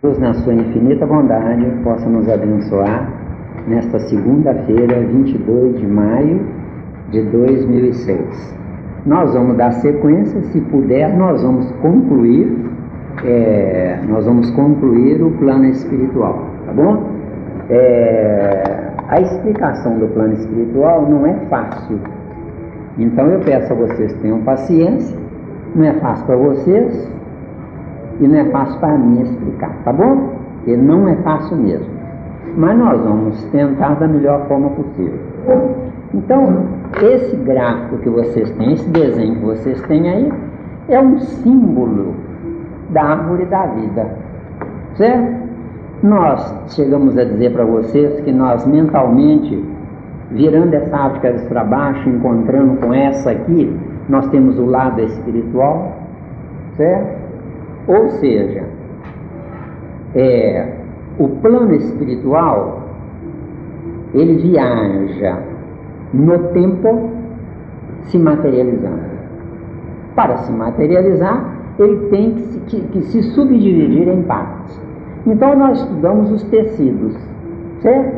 Deus, na sua infinita bondade, possa nos abençoar nesta segunda-feira, 22 de maio de 2006. Nós vamos dar sequência, se puder, nós vamos concluir o plano espiritual, tá bom? A explicação do plano espiritual não é fácil, então eu peço a vocês que tenham paciência. Não é fácil para vocês e não é fácil para mim explicar, tá bom? Porque não é fácil mesmo, mas nós vamos tentar da melhor forma possível. Então, esse gráfico que vocês têm, esse desenho que vocês têm aí, é um símbolo da árvore da vida, certo? Nós chegamos a dizer para vocês que nós mentalmente, virando essa árvore de cabeça para baixo, encontrando com essa aqui, nós temos o lado espiritual, certo? Ou seja, o plano espiritual, ele viaja no tempo se materializando. Para se materializar, ele tem que se subdividir em partes. Então nós estudamos os tecidos, certo?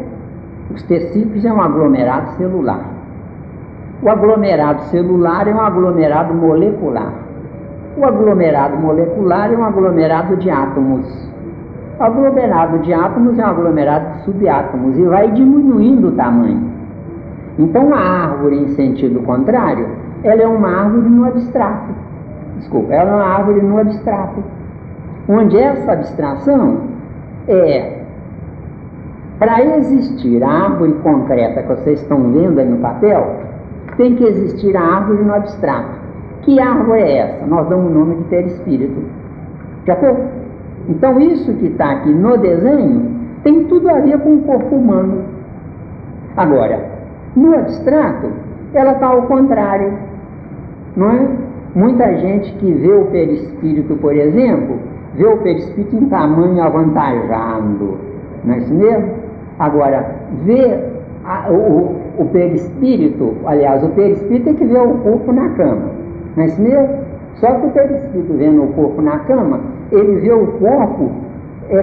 Os tecidos é um aglomerado celular. O aglomerado celular é um aglomerado molecular. O aglomerado molecular é um aglomerado de átomos. O aglomerado de átomos é um aglomerado de subátomos e vai diminuindo o tamanho. Então a árvore, em sentido contrário, ela é uma árvore no abstrato. Ela é uma árvore no abstrato. Onde essa abstração para existir a árvore concreta que vocês estão vendo aí no papel, tem que existir a árvore no abstrato. Que árvore é essa? Nós damos o nome de perispírito. Já foi? Então isso que está aqui no desenho tem tudo a ver com o corpo humano. Agora, no abstrato, ela está ao contrário, não é? Muita gente que vê o perispírito, por exemplo, vê o perispírito em tamanho avantajado, não é isso mesmo? Agora, vê o perispírito, aliás, o perispírito tem que ver o corpo na cama, não é isso mesmo? Só que o perispírito vendo o corpo na cama, ele vê o corpo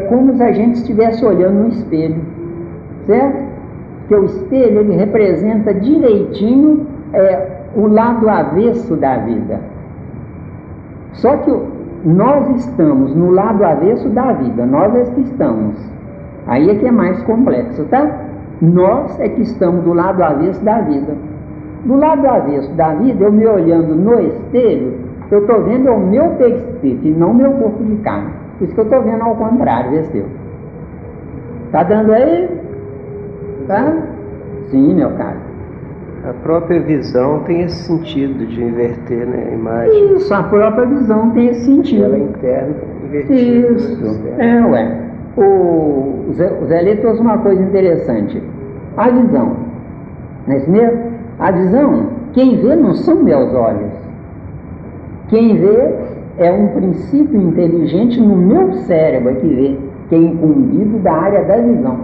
como se a gente estivesse olhando no espelho, certo? Porque o espelho, ele representa direitinho o lado avesso da vida. Só que nós estamos no lado avesso da vida, nós é que estamos. Aí é que é mais complexo, tá? Nós é que estamos do lado avesso da vida. Do lado avesso da vida, eu me olhando no espelho, eu estou vendo o meu perispírito e não o meu corpo de carne. Por isso que eu estou vendo ao contrário, vê seu. Tá dando aí? Tá? Sim, meu caro. A própria visão tem esse sentido de inverter, né, a imagem. Isso, a própria visão tem esse sentido. Ela é interna, invertida. Isso, O Zé Lê trouxe uma coisa interessante. A visão, não é isso mesmo? A visão, quem vê não são meus olhos. Quem vê é um princípio inteligente no meu cérebro que vê, que é incumbido da área da visão.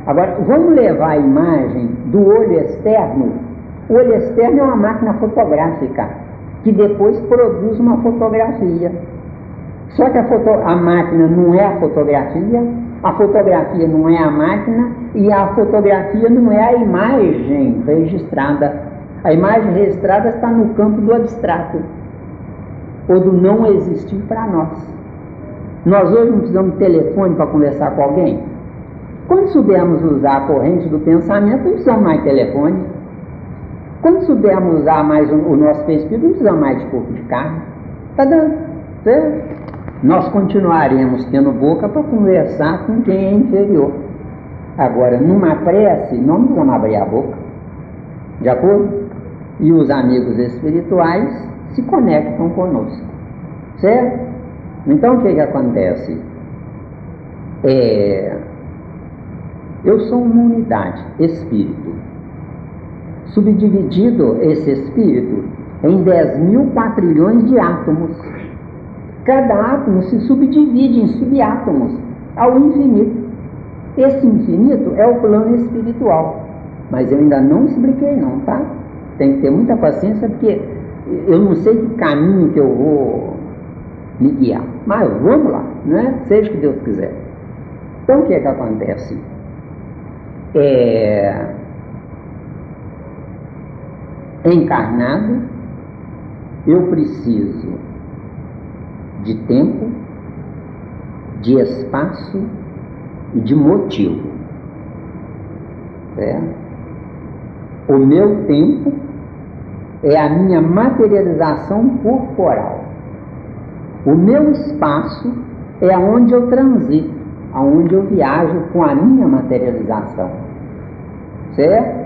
Agora, vamos levar a imagem do olho externo. O olho externo é uma máquina fotográfica, que depois produz uma fotografia. Só que a máquina não é a fotografia não é a máquina, e a fotografia não é a imagem registrada. A imagem registrada está no campo do abstrato, ou do não existir para nós. Nós hoje não precisamos de telefone para conversar com alguém. Quando soubermos usar a corrente do pensamento, não precisamos mais de telefone. Quando soubermos usar mais o nosso perispírito, não precisamos mais de corpo de carne. Está dando, certo? Nós continuaremos tendo boca para conversar com quem é inferior. Agora, numa prece, não precisamos abrir a boca. De acordo? E os amigos espirituais se conectam conosco. Certo? Então, o que acontece? Eu sou uma unidade, espírito. Subdividido esse espírito em 10.000 quatrilhões de átomos. Cada átomo se subdivide em subátomos ao infinito. Esse infinito é o plano espiritual. Mas eu ainda não expliquei não, tá? Tem que ter muita paciência, porque eu não sei que caminho que eu vou me guiar. Mas vamos lá, né? Seja o que Deus quiser. Então o que é que acontece? Encarnado, eu preciso de tempo, de espaço e de motivo. Certo? O meu tempo é a minha materialização corporal. O meu espaço é aonde eu transito, aonde eu viajo com a minha materialização. Certo?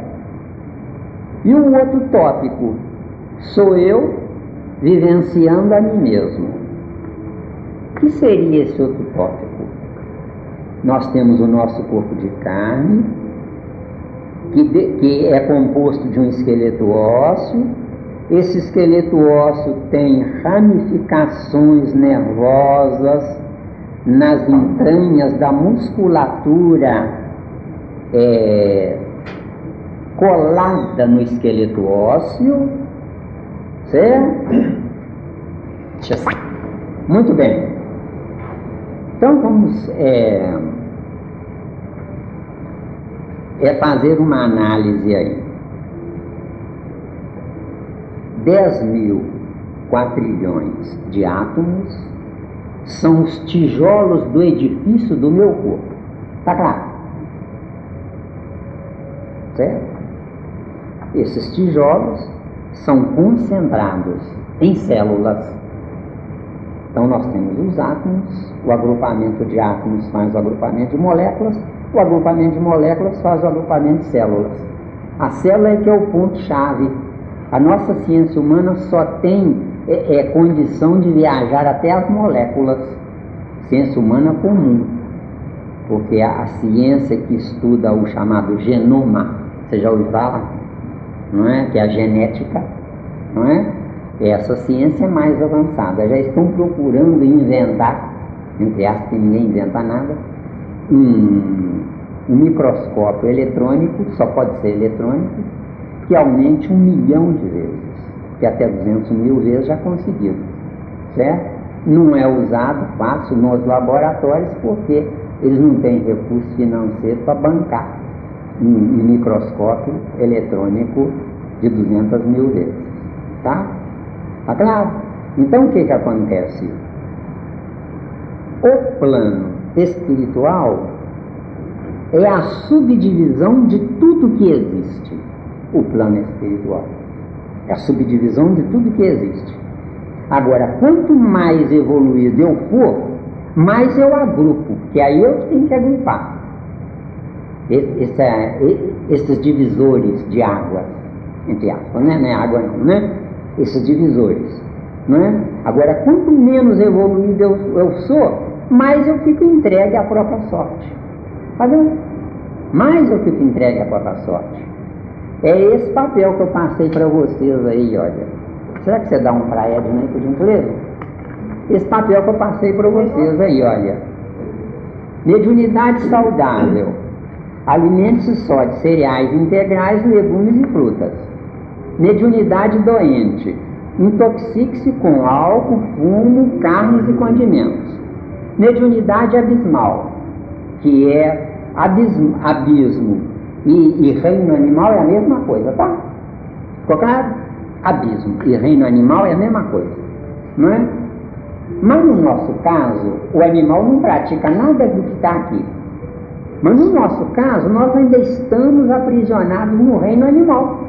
E o outro tópico, sou eu vivenciando a mim mesmo. O que seria esse outro tópico? Nós temos o nosso corpo de carne, que é composto de um esqueleto ósseo. Esse esqueleto ósseo tem ramificações nervosas nas entranhas da musculatura colada no esqueleto ósseo, certo? Muito bem. Então vamos fazer uma análise aí. 10.000 quatrilhões de átomos são os tijolos do edifício do meu corpo. Tá claro? Certo? Esses tijolos são concentrados em células. Então nós temos os átomos, o agrupamento de átomos faz o agrupamento de moléculas, o agrupamento de moléculas faz o agrupamento de células. A célula é que é o ponto-chave. A nossa ciência humana só tem condição de viajar até as moléculas. Ciência humana comum. Porque a ciência que estuda o chamado genoma, você já ouviu falar? Não é? Que é a genética, não é? Essa ciência é mais avançada. Já estão procurando inventar, entre aspas, que ninguém inventa nada, um microscópio eletrônico, só pode ser eletrônico, que aumente 1 milhão de vezes, que até 200.000 vezes já conseguiu, certo? Não é usado fácil nos laboratórios porque eles não têm recurso financeiro para bancar um microscópio eletrônico de 200.000 vezes, tá? Tá claro? Então o que acontece? O plano espiritual é a subdivisão de tudo que existe. O plano espiritual é a subdivisão de tudo que existe. Agora, quanto mais evoluído eu for, mais eu agrupo, que aí eu tenho que agrupar esses divisores de água, entre aspas, né? Não é água não, né? Esses divisores, não é? Agora, quanto menos evoluído eu sou, mais eu fico entregue à própria sorte. Tá vendo? Mais eu fico entregue à própria sorte. É esse papel que eu passei para vocês aí, olha. Será que você dá um para Edna aí, por gentileza? Esse papel que eu passei para vocês aí, olha. Mediunidade saudável. Alimente-se só de cereais integrais, legumes e frutas. Mediunidade doente. Intoxique-se com álcool, fumo, carnes e condimentos. Mediunidade abismal, que é abismo e reino animal é a mesma coisa, tá? Ficou claro? Abismo e reino animal é a mesma coisa, não é? Mas no nosso caso, o animal não pratica nada do que está aqui. Mas no nosso caso, nós ainda estamos aprisionados no reino animal.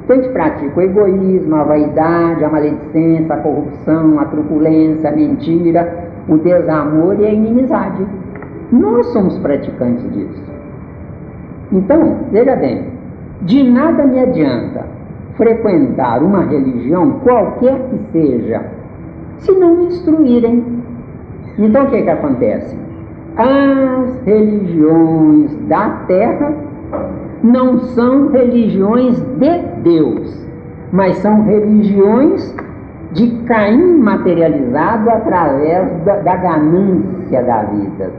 Então a gente pratica o egoísmo, a vaidade, a maledicência, a corrupção, a truculência, a mentira, o desamor e a inimizade. Nós somos praticantes disso. Então, veja bem, de nada me adianta frequentar uma religião, qualquer que seja, se não me instruírem. Então o que acontece? As religiões da terra não são religiões de Deus, mas são religiões de Caim materializado através da ganância da vida,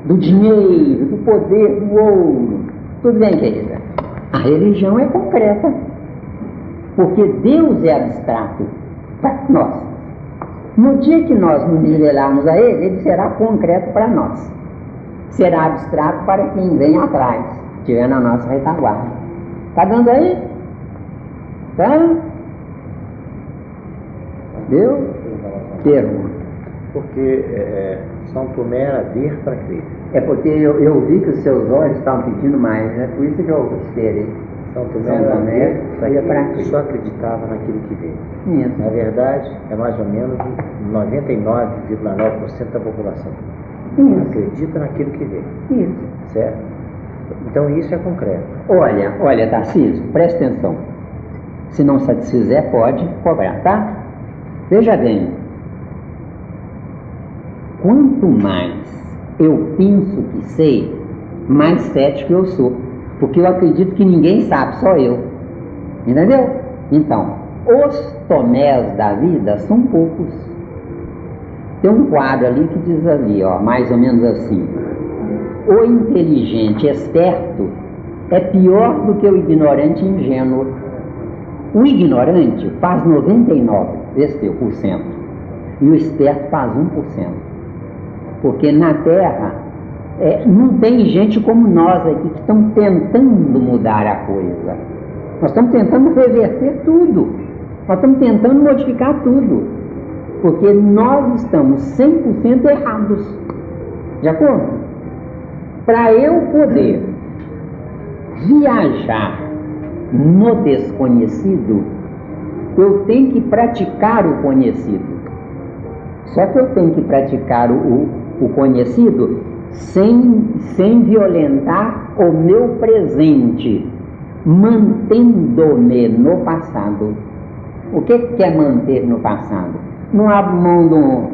do dinheiro, do poder, do ouro. Tudo bem, querida? A religião é concreta, porque Deus é abstrato para nós. No dia que nós nos nivelarmos a Ele, Ele será concreto para nós. será abstrato para quem vem atrás, estiver na nossa retaguarda. Está dando aí? Tá? Deu? Pergunta. Porque São Tomé era ver para crer. É porque eu vi que os seus olhos estavam pedindo mais, é por isso que eu esperei. São Tomé era ver para crer. Só acreditava naquilo que vê. Isso. Na verdade, é mais ou menos 99,9% da população. Isso. Acredita naquilo que vê. Isso. Certo? Então isso é concreto. Olha, Tarcísio, presta atenção. Se não satisfizer, pode cobrar, tá? Veja bem, quanto mais eu penso que sei, mais cético eu sou. Porque eu acredito que ninguém sabe, só eu. Entendeu? Então, os tomés da vida são poucos. Tem um quadro ali que diz ali, ó, mais ou menos assim: o inteligente esperto é pior do que o ignorante ingênuo. O ignorante faz 99% e o esperto faz 1%. Porque na Terra não tem gente como nós aqui que estão tentando mudar a coisa. Nós estamos tentando reverter tudo. Nós estamos tentando modificar tudo. Porque nós estamos 100% errados. De acordo? Para eu poder viajar no desconhecido, eu tenho que praticar o conhecido. Só que eu tenho que praticar o conhecido sem violentar o meu presente, mantendo-me no passado. O que é manter no passado? Não abro mão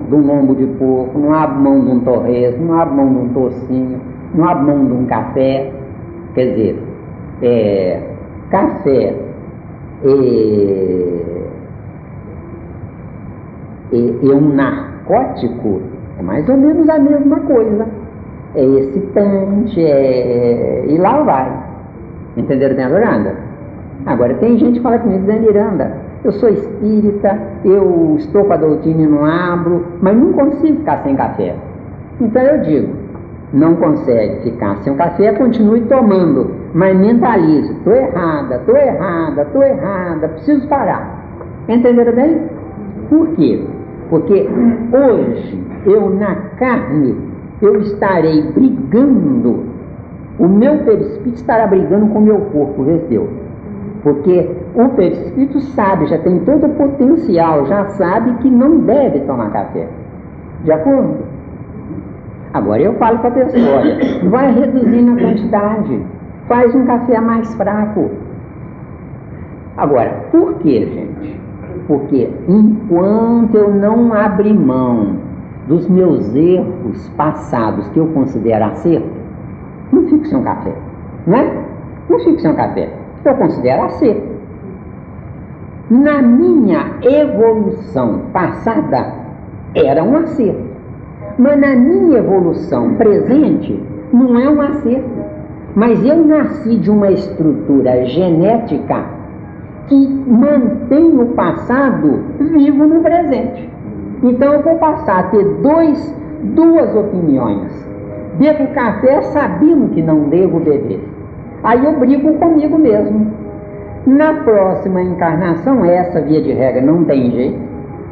de um lombo de porco, não abro mão de um torresmo, não abro mão de um tocinho, não abro mão de um café. Quer dizer, café e um narcótico é mais ou menos a mesma coisa. É excitante, e lá vai. Entenderam bem a jogada? Agora, tem gente que fala comigo, Zé Miranda, eu sou espírita, eu estou com a doutrina e não abro, mas não consigo ficar sem café. Então eu digo, não consegue ficar sem o café, continue tomando, mas mentalize, estou errada, preciso parar. Entenderam bem? Por quê? Porque hoje, eu na carne, eu estarei brigando, o meu perispírito estará brigando com o meu corpo, venceu. Porque o perispírito sabe, já tem todo o potencial, já sabe que não deve tomar café. De acordo? Agora eu falo para a pessoa, olha, vai reduzindo a quantidade, faz um café mais fraco. Agora, por que, gente? Porque enquanto eu não abrir mão dos meus erros passados que eu considero acerto, não fico sem um café, não é? Não fico sem um café, eu considero acerto. Na minha evolução passada, era um acerto, mas na minha evolução presente, não é um acerto. Mas eu nasci de uma estrutura genética que mantém o passado vivo no presente. Então eu vou passar a ter duas opiniões. Bebo café sabendo que não devo beber. Aí eu brigo comigo mesmo. Na próxima encarnação, essa via de regra não tem jeito.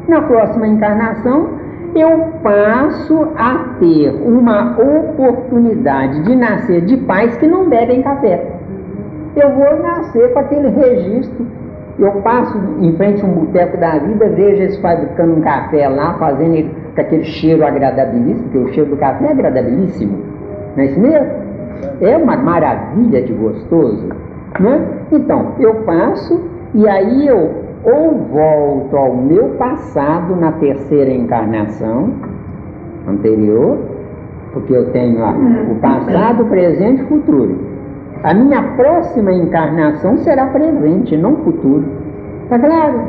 Na próxima encarnação, eu passo a ter uma oportunidade de nascer de pais que não bebem café. Eu vou nascer com aquele registro. Eu passo em frente a um boteco da vida, vejo eles fabricando um café lá, fazendo ele com aquele cheiro agradabilíssimo, porque o cheiro do café é agradabilíssimo, não é isso mesmo? É uma maravilha de gostoso, não é? Então, eu passo e aí eu ou volto ao meu passado na terceira encarnação anterior, porque eu tenho o passado, o presente e o futuro. A minha próxima encarnação será presente, não futuro. Tá claro?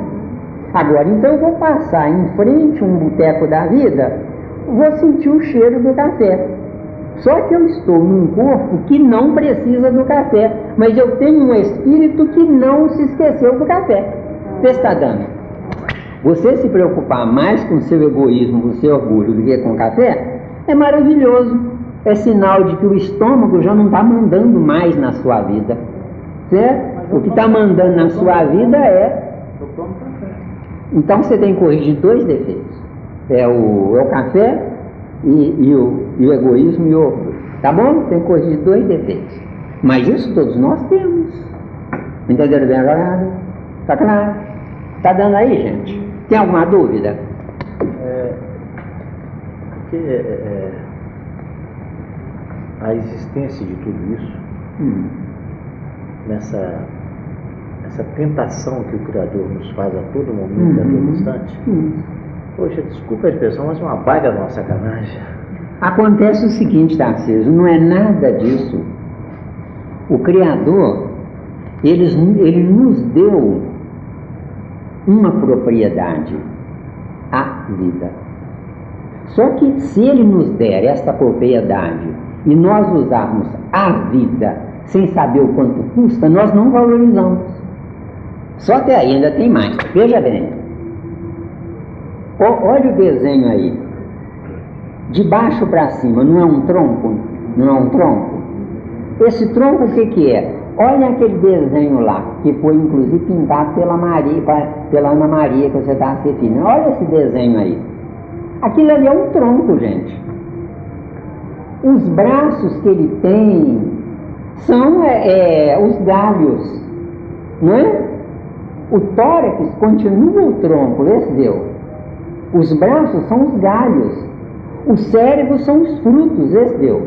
Agora, então eu vou passar em frente a um boteco da vida, vou sentir o cheiro do café. Só que eu estou num corpo que não precisa do café, mas eu tenho um espírito que não se esqueceu do café. Você está dando? Você se preocupar mais com o seu egoísmo, com o seu orgulho, do que com o café, é maravilhoso. é sinal de que o estômago já não está mandando mais na sua vida, certo? O que está mandando na sua vida é... Então você tem que corrigir 2 defeitos, é o café e o egoísmo e o orgulho, tá bom? Tem que corrigir 2 defeitos, mas isso todos nós temos. Entenderam bem a jogada? Tá claro? Tá dando aí, gente? Tem alguma dúvida? A existência de tudo isso, nessa tentação que o Criador nos faz a todo momento, a todo instante, poxa, desculpa a expressão, mas é uma baita de uma sacanagem. Acontece o seguinte, Tarcísio, não é nada disso. O Criador, ele nos deu uma propriedade, a vida. Só que se ele nos der essa propriedade e nós usarmos a vida sem saber o quanto custa, nós não valorizamos. Só que aí ainda tem mais. Veja bem. Olha o desenho aí. De baixo para cima, não é um tronco? Não é um tronco? Esse tronco o que é? Olha aquele desenho lá, que foi inclusive pintado pela Ana Maria, que você está assistindo. Olha esse desenho aí. Aquilo ali é um tronco, gente. Os braços que ele tem são os galhos, não é? O tórax continua o tronco, vê se deu. Os braços são os galhos. O cérebro são os frutos, vê se deu.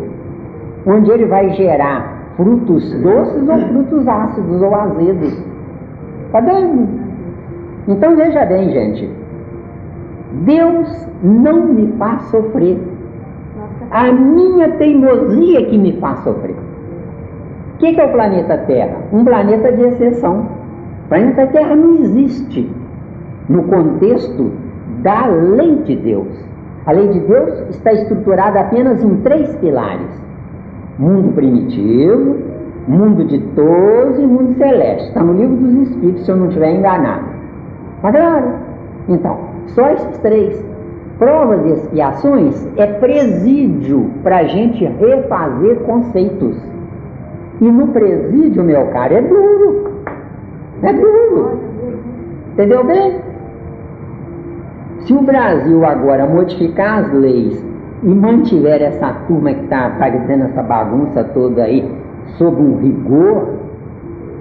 Onde ele vai gerar frutos doces ou frutos ácidos ou azedos. Tá vendo? Então veja bem, gente. Deus não me faz sofrer. A minha teimosia que me faz sofrer. O que é o planeta Terra? Um planeta de exceção. O planeta Terra não existe no contexto da lei de Deus. A lei de Deus está estruturada apenas em 3 pilares: mundo primitivo, mundo ditoso e mundo celeste. Está no livro dos Espíritos, se eu não estiver enganado. Tá claro? Então, só esses 3. Provas e expiações é presídio para a gente refazer conceitos. E no presídio, meu caro, é duro. É duro. Entendeu bem? Se o Brasil agora modificar as leis e mantiver essa turma que está fazendo essa bagunça toda aí sob um rigor,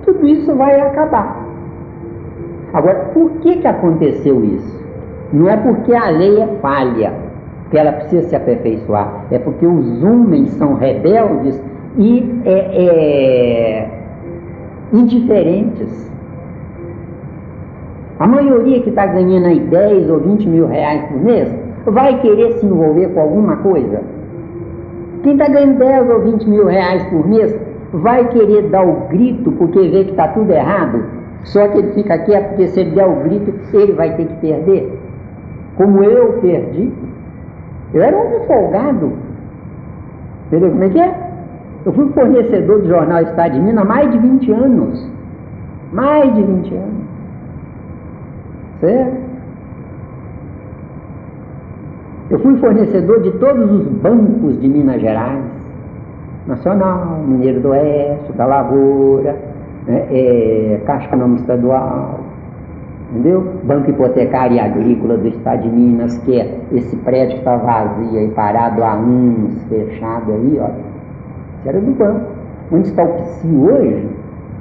tudo isso vai acabar. Agora, por que aconteceu isso? Não é porque a lei é falha, que ela precisa se aperfeiçoar, é porque os homens são rebeldes e indiferentes. A maioria que está ganhando aí 10 ou 20 mil reais por mês vai querer se envolver com alguma coisa. Quem está ganhando 10 ou 20 mil reais por mês vai querer dar o grito porque vê que está tudo errado, só que ele fica quieto porque se ele der o grito ele vai ter que perder. Como eu perdi. Eu era um folgado. Entendeu como é que é? Eu fui fornecedor do jornal Estado de Minas há mais de 20 anos. Mais de 20 anos. Certo? Eu fui fornecedor de todos os bancos de Minas Gerais. Nacional, Mineiro do Oeste, da Lavoura, Caixa Econômica Estadual. Entendeu? Banco Hipotecário e Agrícola do Estado de Minas, que é esse prédio que está vazio e parado há anos, fechado aí, ó. Isso era do banco. Onde está o PSI hoje,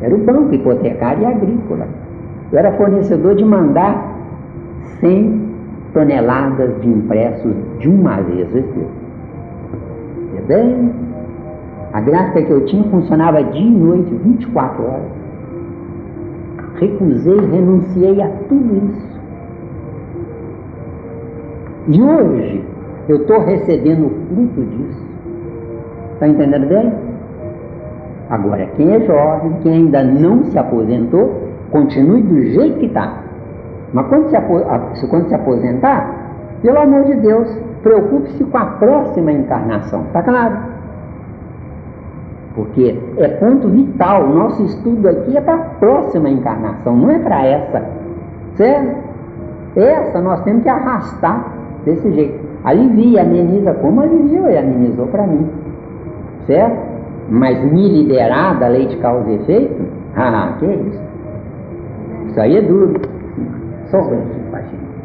era o Banco Hipotecário e Agrícola. Eu era fornecedor de mandar 100 toneladas de impressos de uma vez, entendeu? Bem, a gráfica que eu tinha funcionava dia e noite, 24 horas. Recusei, renunciei a tudo isso. E hoje eu estou recebendo o fruto disso. Está entendendo bem? Agora, quem é jovem, quem ainda não se aposentou, continue do jeito que está. Mas quando se aposentar, pelo amor de Deus, preocupe-se com a próxima encarnação. Está claro? Porque é ponto vital. O nosso estudo aqui é para a próxima encarnação, não é para essa. Certo? Essa nós temos que arrastar desse jeito. Alivia, ameniza, como aliviou e amenizou para mim. certo? Mas me liberar da lei de causa e efeito? Ah, que é isso? Isso aí é duro. Só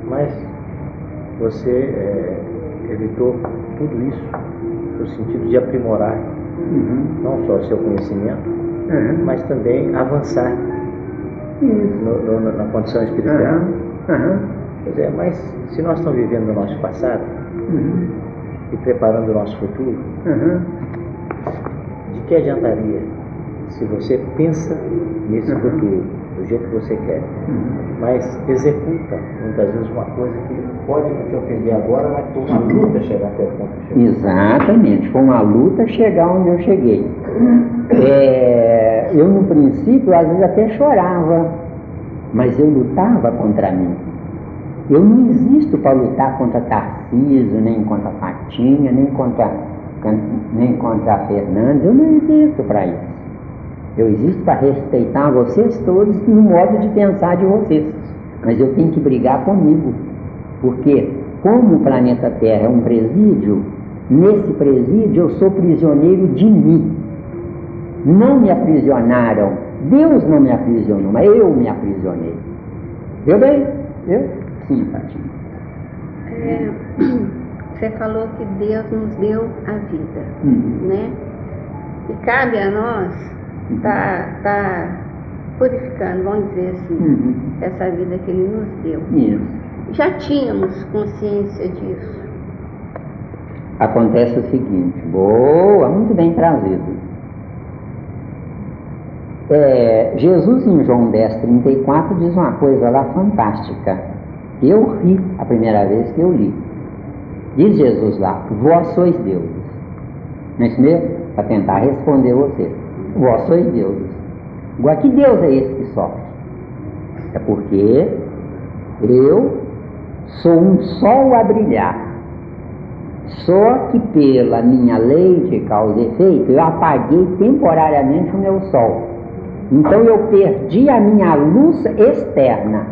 Mas você evitou tudo isso no sentido de aprimorar não só o seu conhecimento, mas também avançar na condição espiritual. Pois é, mas se nós estamos vivendo o nosso passado e preparando o nosso futuro, de que adiantaria se você pensa nesse futuro do jeito que você quer, mas executa muitas vezes uma coisa que pode não te ofender agora, mas foi uma luta chegar até o ponto que chegou. Exatamente, foi uma luta chegar onde eu cheguei. Eu no princípio às vezes até chorava, mas eu lutava contra mim. Eu não existo para lutar contra Tarcísio, nem contra Fatinha, nem contra a Fernanda. Eu não existo para isso. Eu existo para respeitar vocês todos no modo de pensar de vocês. Mas eu tenho que brigar comigo. Porque, como o planeta Terra é um presídio, nesse presídio eu sou prisioneiro de mim. Não me aprisionaram. Deus não me aprisionou, mas eu me aprisionei. Deu bem? Deu? Sim, Fatinha. Você falou que Deus nos deu a vida, né? E cabe a nós tá purificando, vamos dizer assim, essa vida que Ele nos deu. Isso. Já tínhamos consciência disso? Acontece o seguinte, boa, muito bem trazido. Jesus em João 10:34 diz uma coisa lá fantástica. Eu ri a primeira vez que eu li. Diz Jesus lá, vós sois deuses. Não é isso mesmo? Para tentar responder você. Vós sois deuses. Agora, que Deus é esse que sofre? É porque eu sou um sol a brilhar. Só que pela minha lei de causa e efeito, eu apaguei temporariamente o meu sol. Então eu perdi a minha luz externa,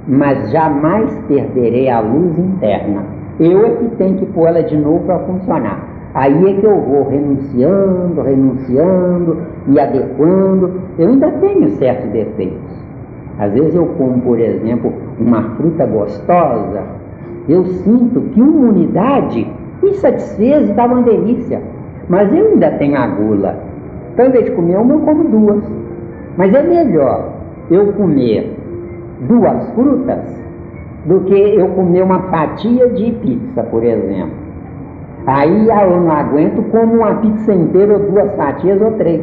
mas jamais perderei a luz interna. Eu é que tenho que pôr ela de novo para funcionar. Aí é que eu vou renunciando, me adequando. Eu ainda tenho certos defeitos. Às vezes eu como, por exemplo, uma fruta gostosa, eu sinto que uma unidade me satisfez e dava uma delícia. Mas eu ainda tenho a gula. Então, ao invés de comer uma, eu como duas. Mas é melhor eu comer duas frutas do que eu comer uma fatia de pizza, por exemplo. Aí eu não aguento, como uma pizza inteira, ou duas fatias, ou três.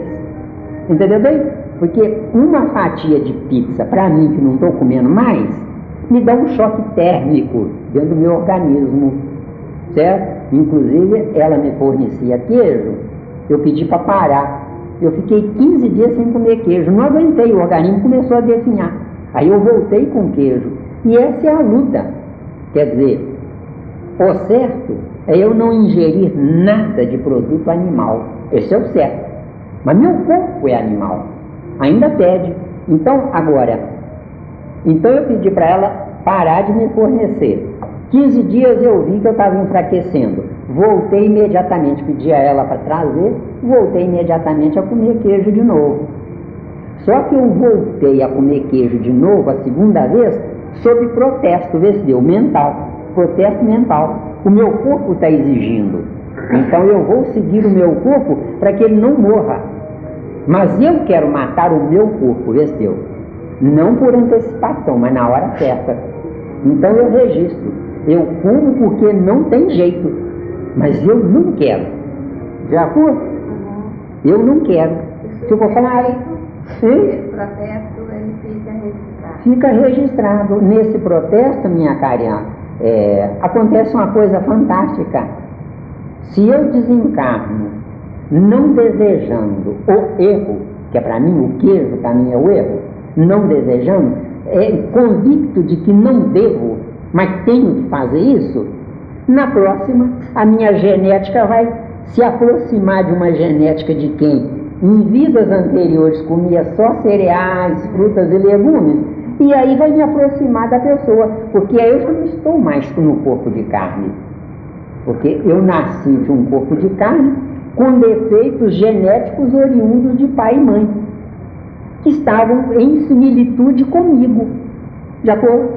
Entendeu bem? Porque uma fatia de pizza, para mim, que não estou comendo mais, me dá um choque térmico dentro do meu organismo, certo? Inclusive, ela me fornecia queijo, eu pedi para parar. Eu fiquei 15 dias sem comer queijo, não aguentei, o organismo começou a definhar. Aí eu voltei com queijo. E essa é a luta. Quer dizer, o certo é eu não ingerir nada de produto animal. Esse é o certo. Mas meu corpo é animal. Ainda pede. Então eu pedi para ela parar de me fornecer. 15 dias eu vi que eu estava enfraquecendo. Voltei imediatamente, pedi a ela para trazer, voltei imediatamente a comer queijo de novo. Só que eu voltei a comer queijo de novo a segunda vez, sob protesto, vê se deu, mental. Protesto mental. O meu corpo está exigindo. Então eu vou seguir o meu corpo para que ele não morra. Mas eu quero matar o meu corpo, vê se deu. Não por antecipação, mas na hora certa. Então eu registro. Eu como porque não tem jeito. Mas eu não quero. Já foi? Eu não quero. Se eu for falar... Esse protesto, ele fica registrado. Fica registrado. Nesse protesto, minha carinha, acontece uma coisa fantástica. Se eu desencarno não desejando o erro, que é para mim o queijo, para mim é o erro, não desejando, convicto de que não devo, mas tenho que fazer isso, na próxima a minha genética vai se aproximar de uma genética de quem em vidas anteriores comia só cereais, frutas e legumes, e aí vai me aproximar da pessoa, porque aí eu já não estou mais no corpo de carne, porque eu nasci de um corpo de carne com defeitos genéticos oriundos de pai e mãe, que estavam em similitude comigo. De acordo?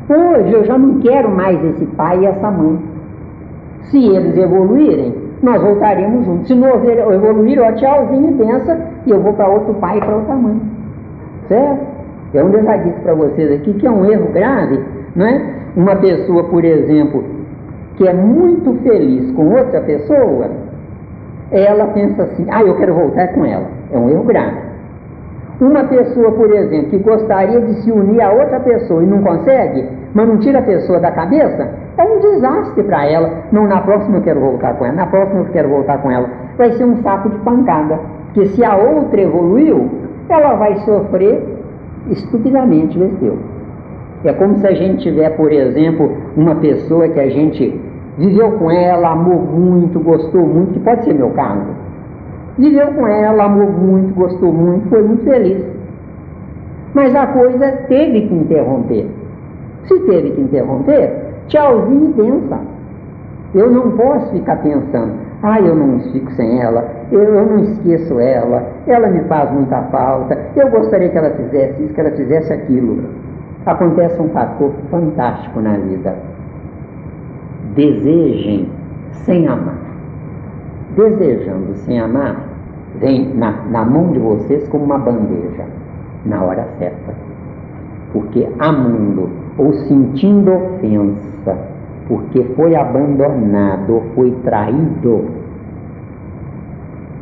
Hoje eu já não quero mais esse pai e essa mãe. Se eles evoluírem, nós voltaremos juntos. Se não evoluir, ó, tchauzinho e benção, e eu vou para outro pai e para outra mãe. Certo? É onde eu já disse para vocês aqui que é um erro grave, não é? Uma pessoa, por exemplo, que é muito feliz com outra pessoa, ela pensa assim, eu quero voltar com ela. É um erro grave. Uma pessoa, por exemplo, que gostaria de se unir a outra pessoa e não consegue, mas não tira a pessoa da cabeça, é um desastre para ela. Não, na próxima eu quero voltar com ela, na próxima eu quero voltar com ela. Vai ser um saco de pancada, porque se a outra evoluiu, ela vai sofrer estupidamente, vestiu. É como se a gente tiver, por exemplo, uma pessoa que a gente viveu com ela, amou muito, gostou muito, que pode ser meu caso. Viveu com ela, amou muito, gostou muito, foi muito feliz. Mas a coisa teve que interromper. Se teve que interromper, tchauzinho e benção. Eu não posso ficar pensando, eu não fico sem ela, eu não esqueço ela me faz muita falta, eu gostaria que ela fizesse isso, que ela fizesse aquilo. Acontece um fator fantástico na vida. Desejem sem amar. Desejando sem amar, vem na mão de vocês como uma bandeja, na hora certa. Porque amando ou sentindo ofensa, porque foi abandonado ou foi traído,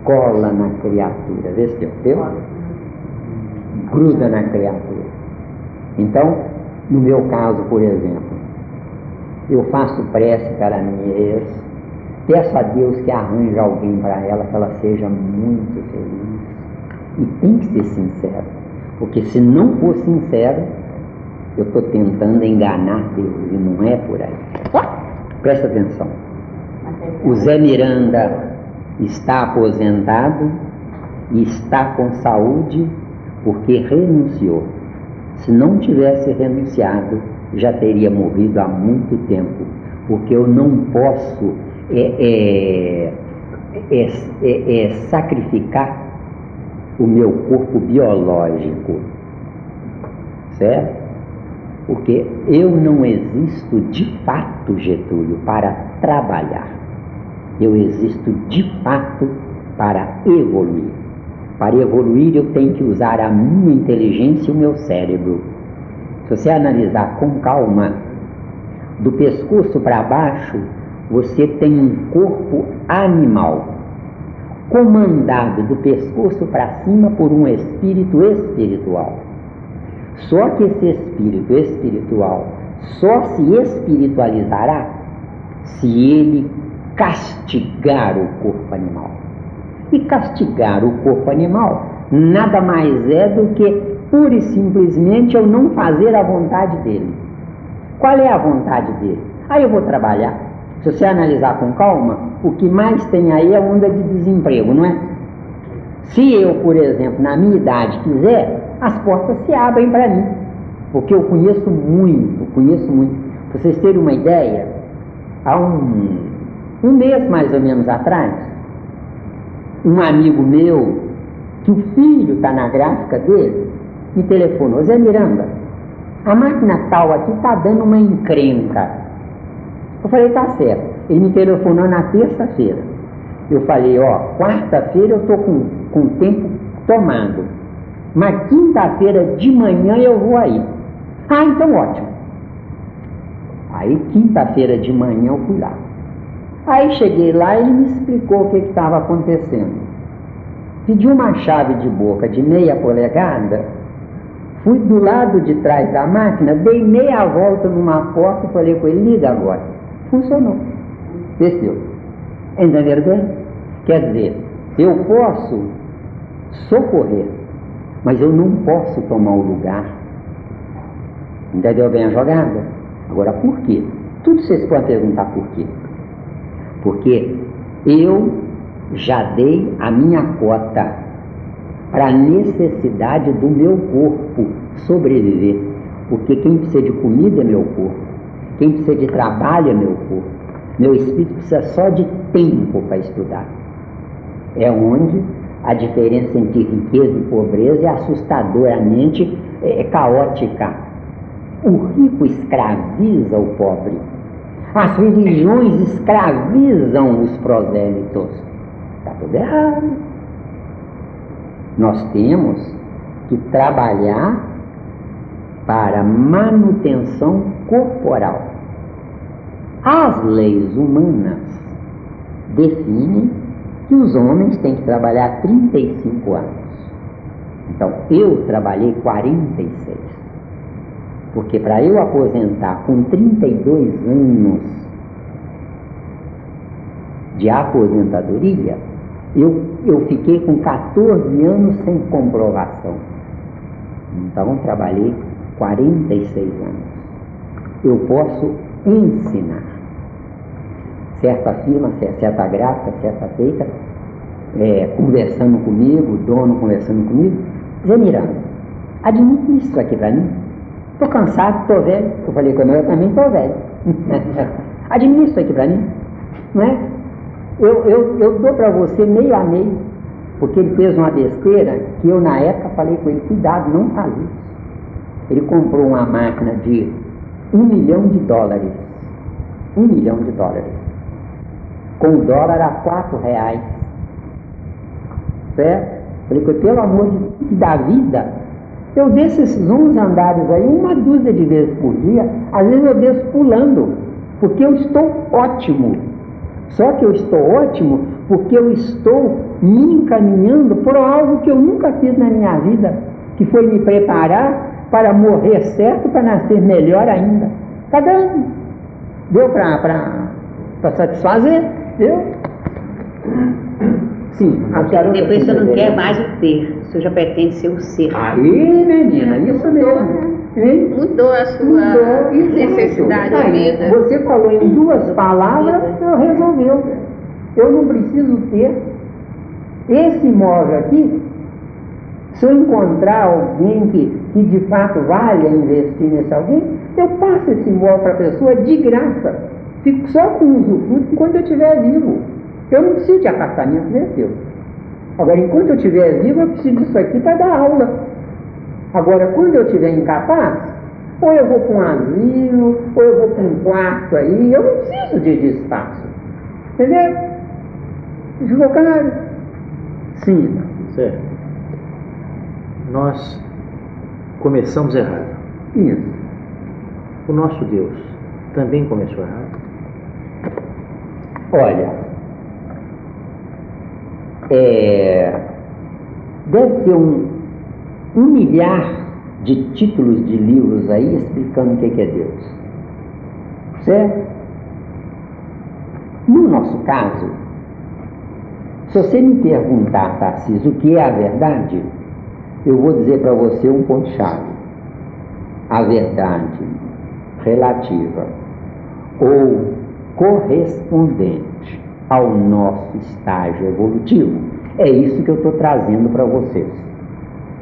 cola na criatura. Vê se deu? Gruda na criatura. Então, no meu caso, por exemplo, eu faço prece para a minha ex, peço a Deus que arranje alguém para ela, que ela seja muito feliz. E tem que ser sincero, porque se não for sincero, eu estou tentando enganar Deus, e não é por aí. Presta atenção. O Zé Miranda está aposentado e está com saúde porque renunciou. Se não tivesse renunciado, já teria morrido há muito tempo, porque eu não posso sacrificar o meu corpo biológico, certo? Porque eu não existo de fato, Getúlio, para trabalhar. Eu existo de fato para evoluir. Para evoluir eu tenho que usar a minha inteligência e o meu cérebro. Se você analisar com calma, do pescoço para baixo, você tem um corpo animal, comandado do pescoço para cima por um espírito espiritual. Só que esse espírito espiritual só se espiritualizará se ele castigar o corpo animal. E castigar o corpo animal nada mais é do que pura e simplesmente eu não fazer a vontade dele. Qual é a vontade dele? Eu vou trabalhar. Se você analisar com calma, o que mais tem aí é onda de desemprego, não é? Se eu, por exemplo, na minha idade quiser, as portas se abrem para mim, porque eu conheço muito. Para vocês terem uma ideia, há um mês mais ou menos atrás, um amigo meu, que o filho está na gráfica dele, me telefonou: Zé Miranda, a máquina tal aqui está dando uma encrenca. Eu falei: tá certo. Ele me telefonou na terça-feira. Eu falei: quarta-feira eu estou com o tempo tomado, mas quinta-feira de manhã eu vou aí. Então ótimo. Aí quinta-feira de manhã eu fui lá. Aí cheguei lá e ele me explicou o que estava acontecendo. Pedi uma chave de boca de 0,5 polegada, fui do lado de trás da máquina, dei meia volta numa porta e falei com ele: liga agora. Funcionou. Desceu. Entenderam bem? Quer dizer, eu posso socorrer, mas eu não posso tomar o lugar. Entendeu bem a jogada? Agora, por quê? Tudo vocês podem perguntar por quê. Porque eu já dei a minha cota para a necessidade do meu corpo sobreviver. Porque quem precisa de comida é meu corpo, quem precisa de trabalho é meu corpo. Meu espírito precisa só de tempo para estudar. É onde a diferença entre riqueza e pobreza é assustadoramente caótica. O rico escraviza o pobre. As religiões escravizam os prosélitos. Está tudo errado. Nós temos que trabalhar para manutenção corporal. As leis humanas definem que os homens têm que trabalhar 35 anos. Então, eu trabalhei 46. Porque para eu aposentar com 32 anos de aposentadoria, eu fiquei com 14 anos sem comprovação. Então, trabalhei 46 anos. Eu posso ensinar. Certa firma, certa gráfica, certa feita, conversando comigo, o dono conversando comigo, Zé Miranda, admite isso aqui para mim? Estou cansado, estou velho. Eu falei com ele, eu também estou velho. Admite isso aqui para mim? Não é? Eu dou para você meio a meio, porque ele fez uma besteira que eu na época falei com ele, cuidado, não faz isso. Ele comprou uma máquina de $1 milhão. $1 milhão. Com o dólar a R$4. Certo? Falei com ele, pelo amor da vida, eu desço esses 11 andares aí uma dúzia de vezes por dia, às vezes eu desço pulando, porque eu estou ótimo. Só que eu estou ótimo porque eu estou me encaminhando por algo que eu nunca fiz na minha vida, que foi me preparar para morrer certo, para nascer melhor ainda. Está dando. Deu para satisfazer? Deu? Sim. Depois você não quer mais o ter, você já pretende ser o ser. Aí, menina, isso mesmo. Mudou a sua necessidade de vida. Você falou em 2 palavras, resolveu. Eu não preciso ter. Esse imóvel aqui, se eu encontrar alguém que de fato vale investir nesse alguém, eu passo esse imóvel para a pessoa de graça. Fico só com o usufruto enquanto eu estiver vivo. Eu não preciso de afastamento meu. Agora, enquanto eu estiver vivo, eu preciso disso aqui para dar aula. Agora, quando eu estiver incapaz, ou eu vou para um asilo, ou eu vou para um quarto aí, eu não preciso de espaço. Entendeu? Advogado? Sim. Certo. Nós começamos errado. Isso. O nosso Deus também começou errado? Olha, deve ter um milhar de títulos de livros aí explicando o que é Deus. Certo? No nosso caso, se você me perguntar, Tarcísio, o que é a verdade, eu vou dizer para você um ponto-chave. A verdade relativa ou correspondente ao nosso estágio evolutivo. É isso que eu estou trazendo para vocês.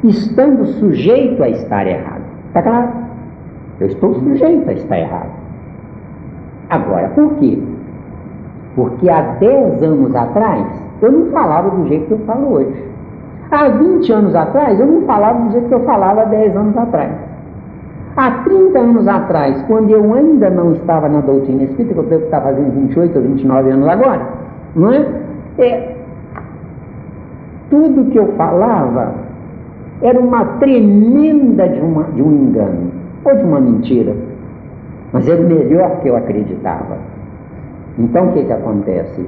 Estando sujeito a estar errado. Está claro? Eu estou sujeito a estar errado. Agora, por quê? Porque há 10 anos atrás, eu não falava do jeito que eu falo hoje. Há 20 anos atrás, eu não falava do jeito que eu falava há 10 anos atrás. Há 30 anos atrás, quando eu ainda não estava na doutrina espírita, que eu devo estar fazendo 28 ou 29 anos agora, não é? Tudo que eu falava era uma tremenda de um engano, ou de uma mentira, mas era o melhor que eu acreditava. Então o que acontece?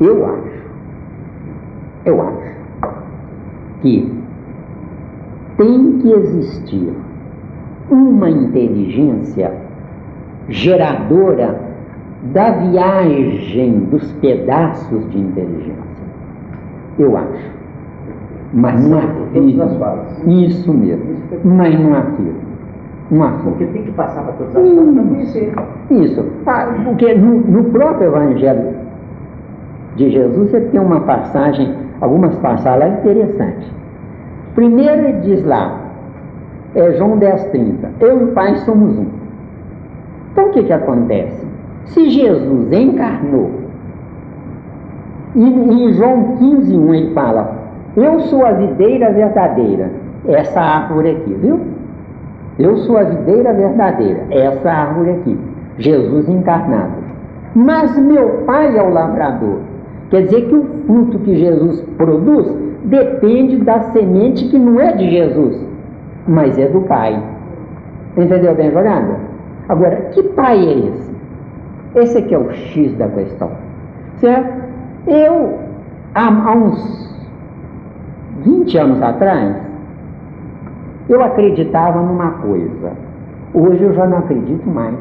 Eu acho que tem que existir uma inteligência geradora da viagem dos pedaços de inteligência. Eu acho. Mas não afirmo. Isso mesmo. Mas não afirmo. Não afirmo. Porque tem que passar para todas as fases para conhecer. Isso. Porque no próprio Evangelho de Jesus, você tem uma passagem, algumas passagens lá interessantes. Primeiro ele diz lá, João 10:30, eu e o Pai somos um. Então o que acontece? Se Jesus encarnou E em João 15:1 ele fala: eu sou a videira verdadeira, essa árvore aqui, viu? Eu sou a videira verdadeira, essa árvore aqui, Jesus encarnado. Mas meu Pai é o lavrador. Quer dizer que o fruto que Jesus produz depende da semente que não é de Jesus, mas é do Pai. Entendeu bem a jogada? Agora, que Pai é esse? Esse aqui é o X da questão, certo? Eu, há uns 20 anos atrás, eu acreditava numa coisa. Hoje eu já não acredito mais.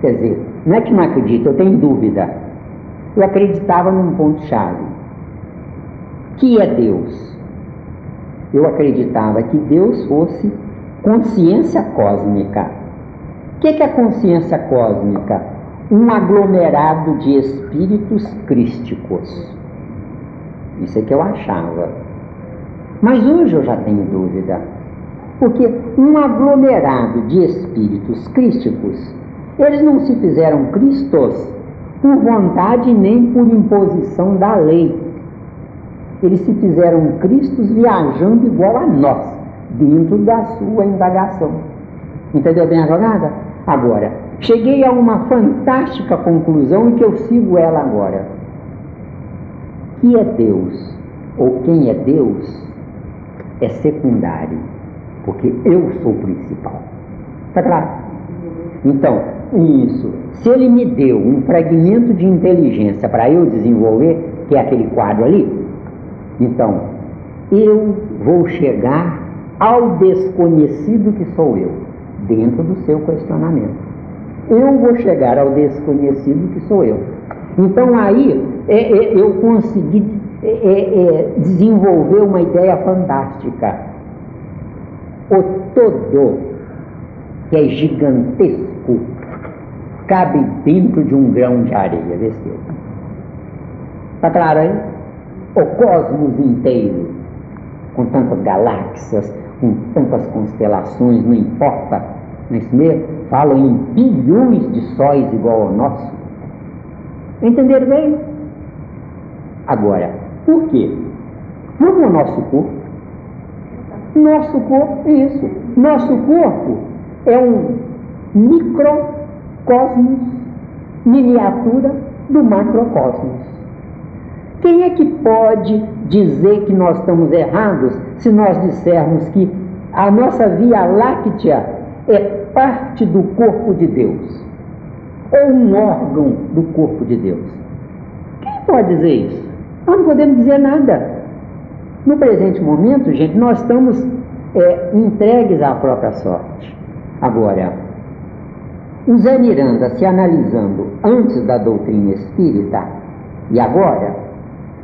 Quer dizer, não é que não acredito, eu tenho dúvida. Eu acreditava num ponto-chave, que é Deus. Eu acreditava que Deus fosse consciência cósmica. O que é a consciência cósmica? Um aglomerado de espíritos crísticos. Isso é que eu achava. Mas hoje eu já tenho dúvida. Porque um aglomerado de espíritos crísticos, eles não se fizeram cristos por vontade nem por imposição da lei. Eles se fizeram cristos viajando igual a nós, dentro da sua indagação. Entendeu bem a jogada? Agora, cheguei a uma fantástica conclusão e que eu sigo ela agora. Que é Deus, ou quem é Deus, é secundário, porque eu sou o principal. Está claro? Então, isso. Se ele me deu um fragmento de inteligência para eu desenvolver, que é aquele quadro ali, então, eu vou chegar ao desconhecido que sou eu, dentro do seu questionamento. Eu vou chegar ao desconhecido que sou eu. Então, aí, eu consegui desenvolver uma ideia fantástica. O todo, que é gigantesco, cabe dentro de um grão de areia, vê se está claro aí? O cosmos inteiro, com tantas galáxias, com tantas constelações, não importa, não é isso mesmo? Falam em bilhões de sóis igual ao nosso. Entenderam bem? Agora, por quê? Vamos ao nosso corpo. Nosso corpo, isso. Nosso corpo é um microcosmos, miniatura do macrocosmos. Quem é que pode dizer que nós estamos errados se nós dissermos que a nossa Via Láctea é parte do corpo de Deus? Ou um órgão do corpo de Deus? Quem pode dizer isso? Nós não podemos dizer nada. No presente momento, gente, nós estamos entregues à própria sorte. Agora, o Zé Miranda se analisando antes da doutrina espírita e agora,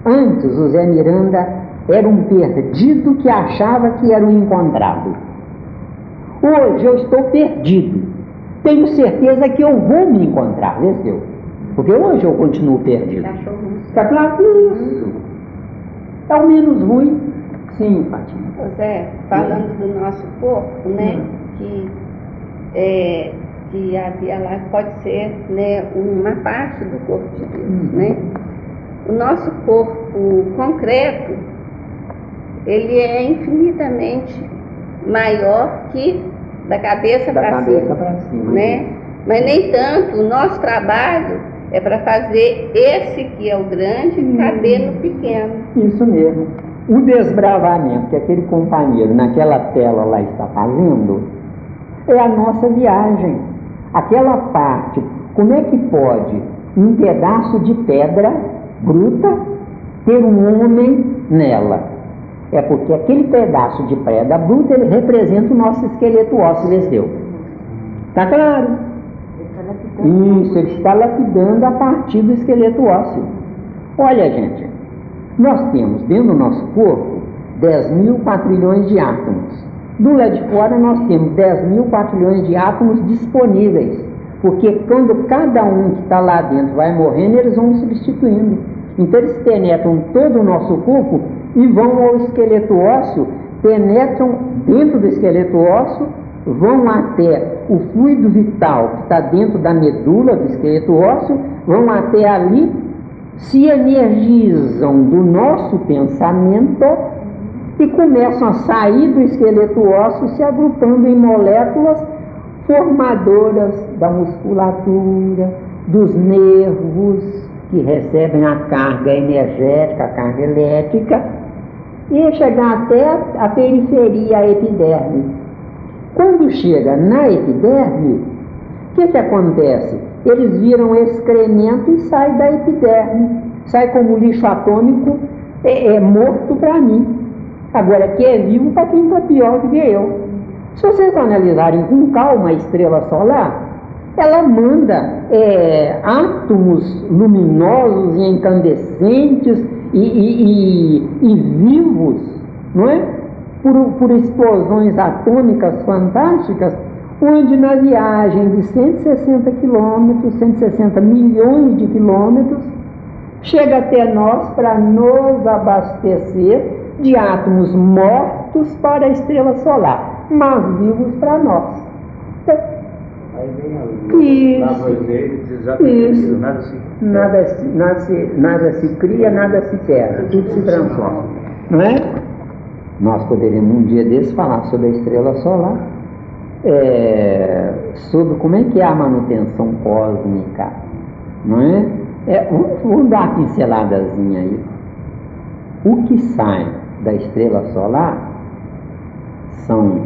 antes o Zé Miranda era um perdido que achava que era um encontrado. Hoje eu estou perdido. Tenho certeza que eu vou me encontrar, vê se eu. Porque hoje eu continuo perdido. Está claro? Isso. É o menos ruim. Sim, Fátima. José, falando do nosso corpo, né? Que a Via Láctea pode ser, né, uma parte do corpo de Deus, né? O nosso corpo concreto, ele é infinitamente maior que da cabeça para cima, né? Mas nem tanto. O nosso trabalho é para fazer esse que é o grande caber no pequeno. Isso mesmo. O desbravamento que aquele companheiro naquela tela lá está fazendo é a nossa viagem. Aquela parte, como é que pode um pedaço de pedra bruta ter um homem nela? É porque aquele pedaço de pedra bruta, ele representa o nosso esqueleto ósseo, vesdeu. Está claro? Isso, ele está lapidando a partir do esqueleto ósseo. Olha, gente, nós temos dentro do nosso corpo 10.000 quatrilhões de átomos. Do lado de fora nós temos 10.000 quatrilhões de átomos disponíveis, porque quando cada um que está lá dentro vai morrendo, eles vão substituindo. Então eles penetram todo o nosso corpo e vão ao esqueleto ósseo, penetram dentro do esqueleto ósseo, vão até o fluido vital que está dentro da medula do esqueleto ósseo, vão até ali se energizam do nosso pensamento e começam a sair do esqueleto ósseo, se agrupando em moléculas formadoras da musculatura, dos nervos que recebem a carga energética, a carga elétrica, e chegar até a periferia, a epiderme. Quando chega na epiderme, o que acontece? Eles viram excremento e saem da epiderme, sai como lixo atômico, morto para mim. Agora, que é vivo para quem está pior do que eu. Se vocês analisarem com calma a estrela solar, ela manda átomos luminosos e incandescentes e vivos, não é? Por explosões atômicas fantásticas, onde na viagem de 160 quilômetros, 160 milhões de quilômetros, chega até nós para nos abastecer de átomos mortos para a estrela solar, mas vivos para nós. Aí vem a luz, nada se cria, nada se quer, tudo se transforma, não é? Nós poderíamos um dia desses falar sobre a estrela solar, sobre como é que é a manutenção cósmica, não é? Vamos dar uma pinceladazinha aí. O que sai da estrela solar são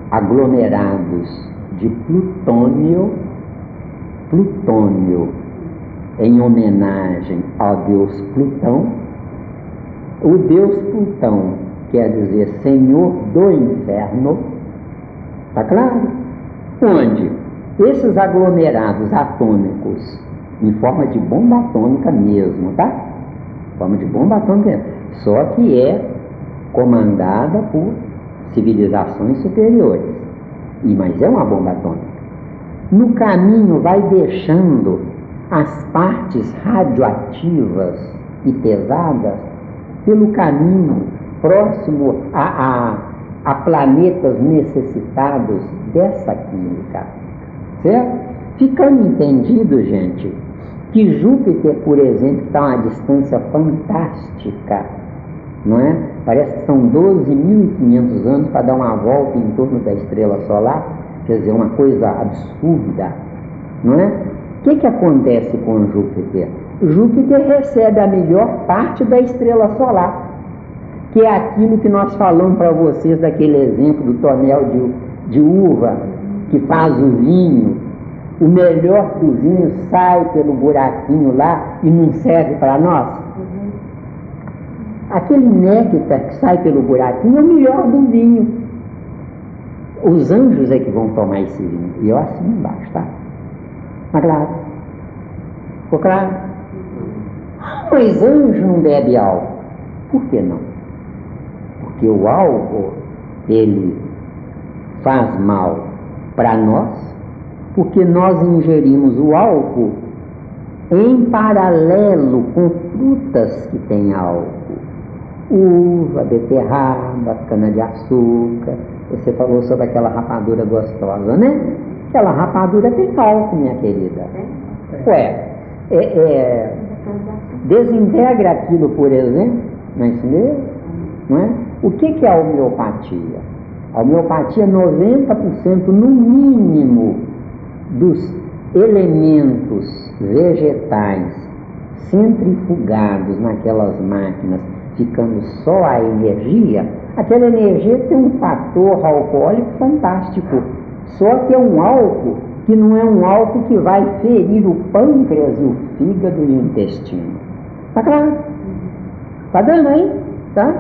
aglomerados de plutônio em homenagem ao deus Plutão. O deus Plutão quer dizer senhor do inferno, tá claro? Onde esses aglomerados atômicos, em forma de bomba atômica mesmo, tá? Forma de bomba atômica, só que é comandada por civilizações superiores. Mas é uma bomba atômica. No caminho vai deixando as partes radioativas e pesadas pelo caminho próximo a planetas necessitados dessa química, certo? Ficando entendido, gente, que Júpiter, por exemplo, está a uma distância fantástica, não é? Parece que são 12.500 anos para dar uma volta em torno da estrela solar, quer dizer, uma coisa absurda, não é? O que acontece com Júpiter? Júpiter recebe a melhor parte da estrela solar, que é aquilo que nós falamos para vocês daquele exemplo do tonel de uva que faz o vinho. O melhor do vinho sai pelo buraquinho lá e não serve para nós. Aquele néctar que sai pelo buraquinho é o melhor do vinho. Os anjos é que vão tomar esse vinho. E eu assino embaixo, tá? Mas claro. Ficou claro? Mas anjo não bebe álcool. Por que não? Porque o álcool, ele faz mal para nós, porque nós ingerimos o álcool em paralelo com frutas que têm álcool. Uva, beterraba, cana-de-açúcar. Você falou sobre aquela rapadura gostosa, né? Aquela rapadura tem álcool, minha querida. Desintegra aquilo, por exemplo, não é isso mesmo? Não é? O que é a homeopatia? A homeopatia, 90% no mínimo dos elementos vegetais centrifugados naquelas máquinas, ficando só a energia, aquela energia tem um fator alcoólico fantástico, só que é um álcool que não é um álcool que vai ferir o pâncreas e o fígado e o intestino. Tá claro? Tá dando aí? Tá?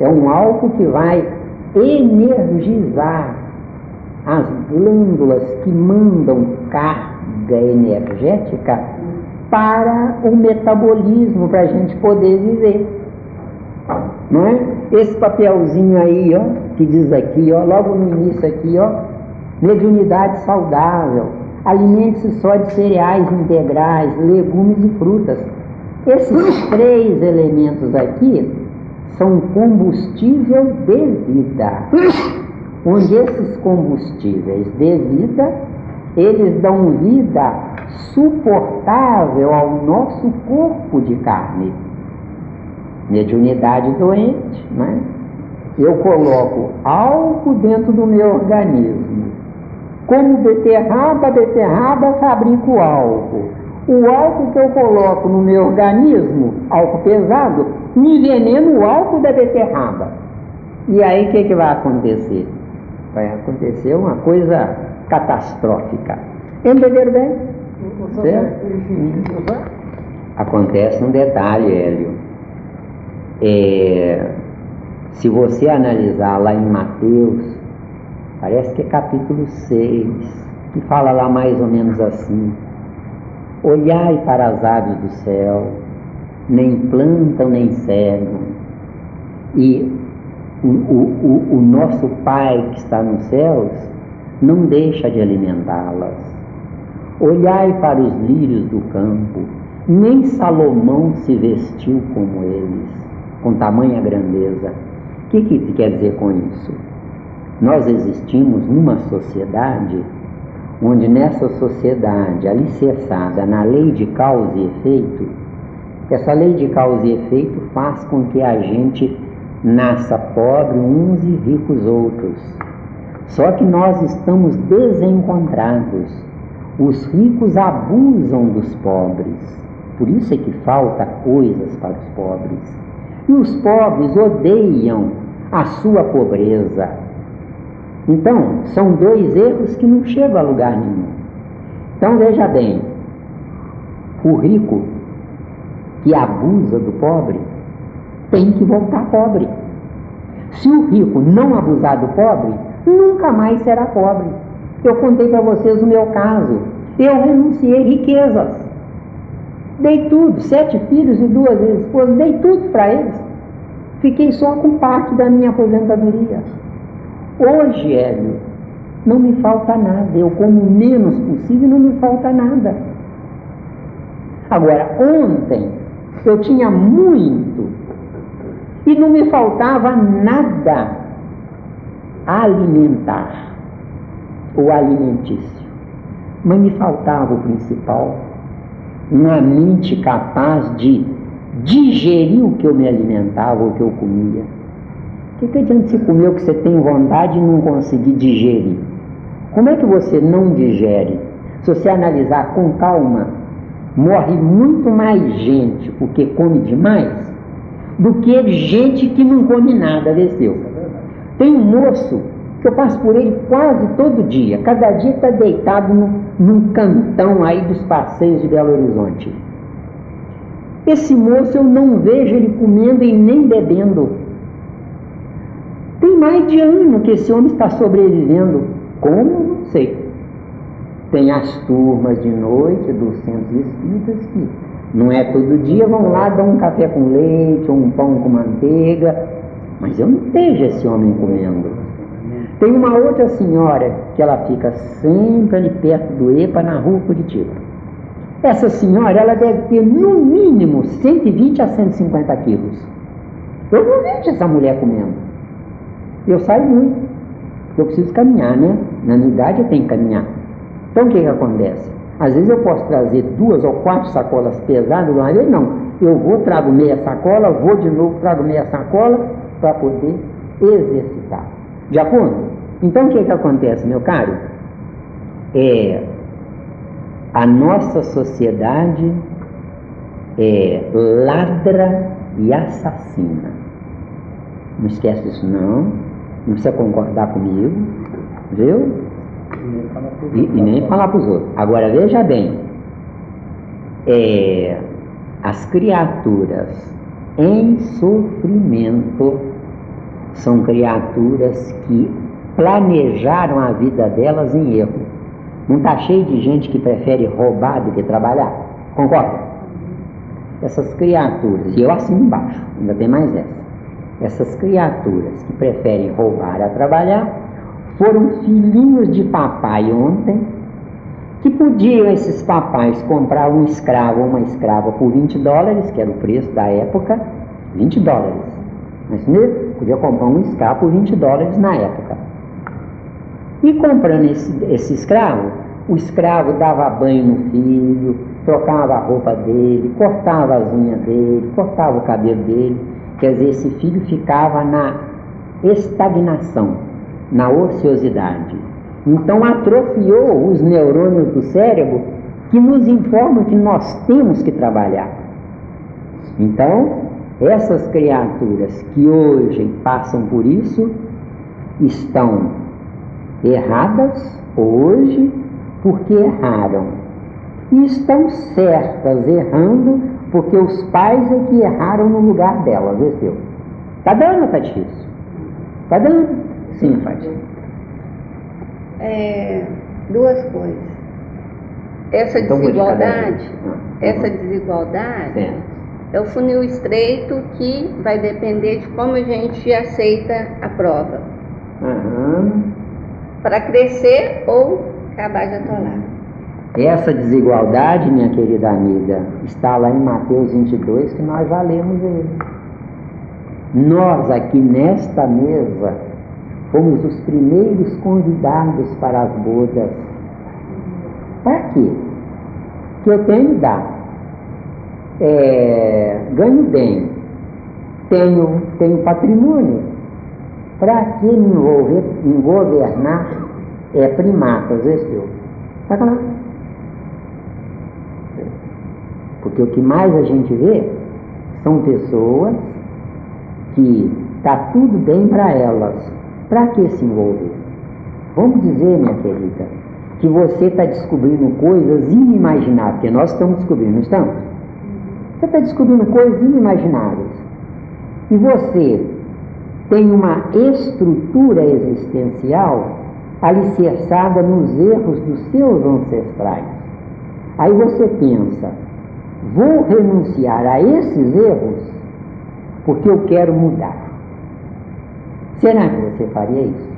É um álcool que vai energizar as glândulas que mandam carga energética para o metabolismo, para a gente poder viver, não é? Esse papelzinho aí, ó, que diz aqui, ó, logo no início aqui, ó, mediunidade saudável, alimente-se só de cereais integrais, legumes e frutas. Esses 3 elementos aqui são combustível de vida, onde esses combustíveis de vida, eles dão vida suportável ao nosso corpo de carne. Mediunidade doente, né? Eu coloco álcool dentro do meu organismo. Como beterraba, fabrico álcool. O álcool que eu coloco no meu organismo, álcool pesado, me envenena o álcool da beterraba. E aí o que vai acontecer? Vai acontecer uma coisa catastrófica. Entenderam bem? Certo? Acontece um detalhe, Hélio. Se você analisar lá em Mateus, parece que é capítulo 6, que fala lá mais ou menos assim: olhai para as aves do céu, nem plantam nem cegam, e o nosso Pai que está nos céus não deixa de alimentá-las. Olhai para os lírios do campo, nem Salomão se vestiu como eles, com tamanha grandeza. O que quer dizer com isso? Nós existimos numa sociedade onde, nessa sociedade alicerçada na lei de causa e efeito, essa lei de causa e efeito faz com que a gente nasça pobre uns e ricos outros. Só que nós estamos desencontrados. Os ricos abusam dos pobres, por isso é que falta coisas para os pobres. E os pobres odeiam a sua pobreza. Então, são dois erros que não chegam a lugar nenhum. Então, veja bem, o rico que abusa do pobre tem que voltar pobre. Se o rico não abusar do pobre, nunca mais será pobre. Eu contei para vocês o meu caso. Eu renunciei riquezas. Dei tudo, 7 filhos e 2 esposas, dei tudo para eles. Fiquei só com parte da minha aposentadoria. Hoje, Hélio, não me falta nada. Eu como o menos possível e não me falta nada. Agora, ontem, eu tinha muito e não me faltava nada a alimentar, o alimentício. Mas me faltava o principal, uma mente capaz de digerir o que eu me alimentava, o que eu comia. O que adianta você comer o que você tem vontade e não conseguir digerir? Como é que você não digere? Se você analisar com calma, morre muito mais gente porque come demais do que gente que não come nada, desceu. Tem um moço que eu passo por ele quase todo dia, cada dia está deitado num cantão aí dos passeios de Belo Horizonte. Esse moço eu não vejo ele comendo e nem bebendo. Tem mais de ano que esse homem está sobrevivendo. Como? Não sei. Tem as turmas de noite dos centros espíritas que não é todo dia, vão lá dar um café com leite ou um pão com manteiga, mas eu não vejo esse homem comendo. Tem uma outra senhora que ela fica sempre ali perto do EPA, na rua Curitiba. Essa senhora, ela deve ter no mínimo 120 a 150 quilos. Eu não vejo essa mulher comendo. Eu saio muito, porque eu preciso caminhar, né? Na minha idade eu tenho que caminhar. Então o que acontece? Às vezes eu posso trazer 2 ou 4 sacolas pesadas de uma vez, não. Eu vou, trago meia sacola, vou de novo, trago meia sacola, para poder exercitar. De acordo? Então o que acontece, meu caro? A nossa sociedade ladra e assassina. Não esquece disso não precisa concordar comigo, viu? E nem falar para os outros. Agora veja bem, as criaturas em sofrimento são criaturas que planejaram a vida delas em erro. Não está cheio de gente que prefere roubar do que trabalhar? Concorda? Essas criaturas, e eu assino embaixo, ainda tem mais essa. Essas criaturas que preferem roubar a trabalhar foram filhinhos de papai ontem, que podiam esses papais comprar um escravo ou uma escrava por $20, que era o preço da época, $20. Mas mesmo podia comprar um escravo por $20 na época. E comprando esse escravo, o escravo dava banho no filho, trocava a roupa dele, cortava as unhas dele, cortava o cabelo dele. Quer dizer, esse filho ficava na estagnação, na ociosidade. Então atrofiou os neurônios do cérebro que nos informam que nós temos que trabalhar. Então, essas criaturas que hoje passam por isso estão erradas hoje porque erraram. E estão certas errando porque os pais é que erraram no lugar delas, entendeu? Tá dando ou tá difícil? Tá dando? Sim, Fátima. Duas coisas. Essa Então, desigualdade, Certo. é o funil estreito que vai depender de como a gente aceita a prova. Para crescer ou acabar de atolar. Essa desigualdade, minha querida amiga, está lá em Mateus 22, que nós já lemos ele. Nós aqui nesta mesa fomos os primeiros convidados para as bodas. Para quê? Que eu tenho dado. Ganho bem, tenho patrimônio. Para que me governar primatas, viu? Tá claro? Porque o que mais a gente vê são pessoas que tá tudo bem para elas. Para que se envolver? Vamos dizer, minha querida, que você está descobrindo coisas inimagináveis, porque nós estamos descobrindo, não estamos? Você está descobrindo coisas inimagináveis. E você tem uma estrutura existencial alicerçada nos erros dos seus ancestrais. Aí você pensa, vou renunciar a esses erros porque eu quero mudar. Será que você faria isso?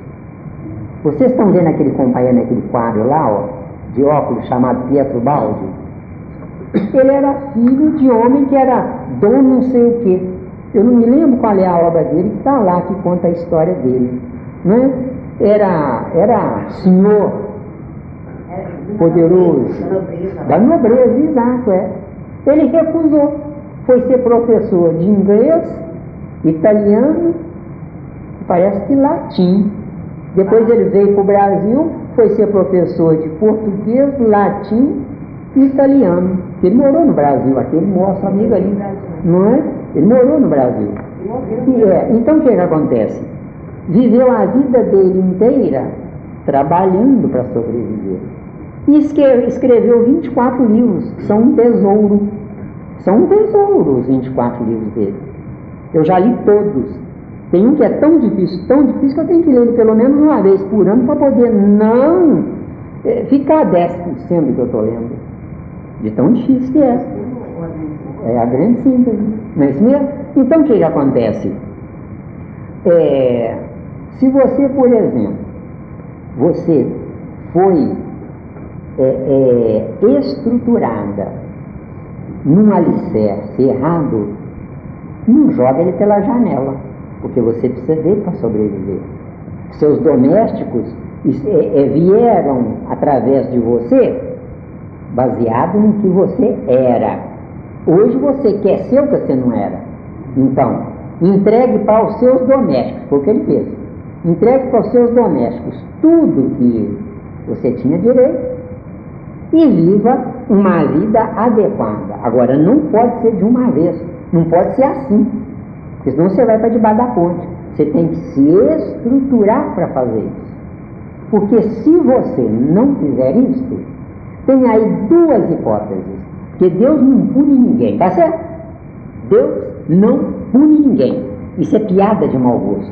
Vocês estão vendo aquele companheiro naquele quadro lá, ó, de óculos, chamado Pietro Baldi? Ele era filho de homem que era dono não sei o quê. Eu não me lembro qual é a obra dele, que está lá, que conta a história dele. Não é? Era senhor poderoso, da nobreza, exato, Ele recusou, foi ser professor de inglês, italiano, parece que latim. Depois ele veio para o Brasil, foi ser professor de português, latim e italiano. Ele morou no Brasil, aquele nosso amigo ali, não é? Ele morou no Brasil. Então o que acontece? Viveu a vida dele inteira trabalhando para sobreviver. E escreveu 24 livros, que são um tesouro. São um tesouro os 24 livros dele. Eu já li todos. Tem um que é tão difícil que eu tenho que ler ele pelo menos uma vez por ano para poder não ficar 10% do que eu estou lendo. De tão difícil que é. É a grande síntese. Não é isso mesmo? Então o que acontece? Se você, por exemplo, você foi estruturada num alicerce errado, não joga ele pela janela, porque você precisa dele para sobreviver. Seus domésticos vieram através de você, baseado no que você era. Hoje você quer ser o que você não era. Então, entregue para os seus domésticos, foi o que ele fez. Entregue para os seus domésticos tudo que você tinha direito e viva uma vida adequada. Agora, não pode ser de uma vez, não pode ser assim, porque senão você vai para debaixo da ponte. Você tem que se estruturar para fazer isso. Porque se você não fizer isso, tem aí duas hipóteses. Porque Deus não pune ninguém, tá certo? Deus não pune ninguém. Isso é piada de mau gosto.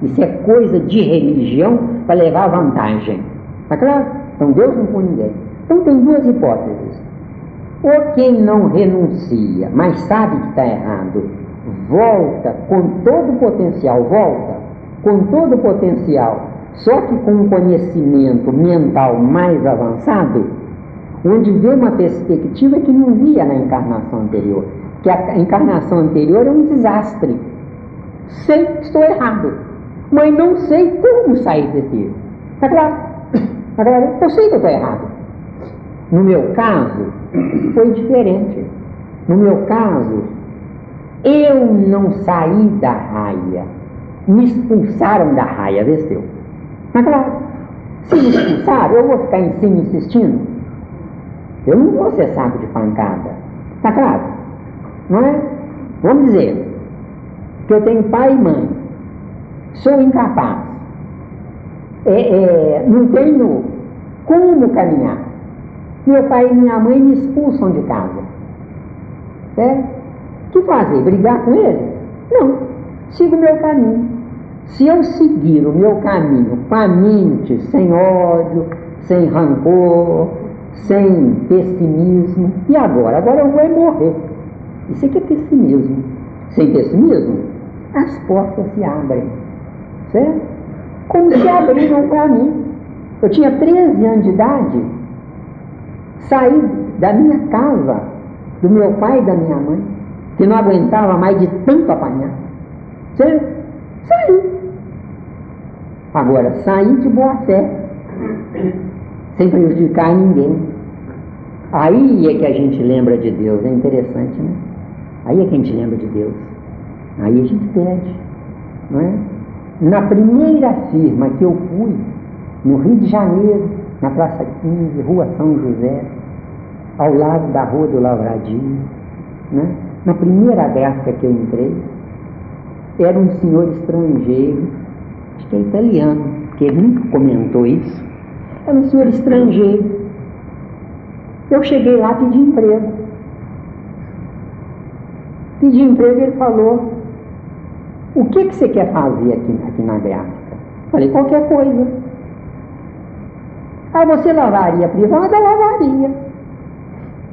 Isso é coisa de religião para levar vantagem. Tá claro? Então Deus não pune ninguém. Então tem duas hipóteses. Ou quem não renuncia, mas sabe que está errado, volta com todo o potencial, só que com um conhecimento mental mais avançado, onde vê uma perspectiva que não via na encarnação anterior. Que a encarnação anterior é um desastre. Sei que estou errado, mas não sei como sair desse erro. Tá claro? Eu sei que eu estou errado. No meu caso, foi diferente. No meu caso, eu não saí da raia. Me expulsaram da raia, vestiu. Mas claro, se me expulsaram, eu vou ficar em cima insistindo? Eu não vou ser saco de pancada. Tá claro? Não é? Vamos dizer que eu tenho pai e mãe. Sou incapaz. Não tenho como caminhar. Meu pai e minha mãe me expulsam de casa. Certo? O que fazer? Brigar com eles? Não. Sigo o meu caminho. Se eu seguir o meu caminho com a mente, sem ódio, sem rancor, sem pessimismo, e agora? Agora eu vou morrer. Isso aqui é pessimismo. Sem pessimismo, as portas se abrem. Certo? Como se abriram para mim. Eu tinha 13 anos de idade, saí da minha casa, do meu pai e da minha mãe, que não aguentava mais de tanto apanhar. Certo? Saí. Agora, saí de boa fé, sem prejudicar ninguém. Aí é que a gente lembra de Deus, é interessante, né? Aí é que a gente lembra de Deus. Aí a gente pede, não é? Na primeira firma que eu fui, no Rio de Janeiro, na Praça 15, Rua São José, ao lado da Rua do Lavradinho, né? Na primeira gráfica que eu entrei, era um senhor estrangeiro, acho que é italiano, porque ele nunca comentou isso. Era um senhor estrangeiro. Eu cheguei lá, pedi emprego. Pedi emprego e ele falou: o que você quer fazer aqui na gráfica? Falei: qualquer coisa. Ah, você lavaria privada? Lavaria.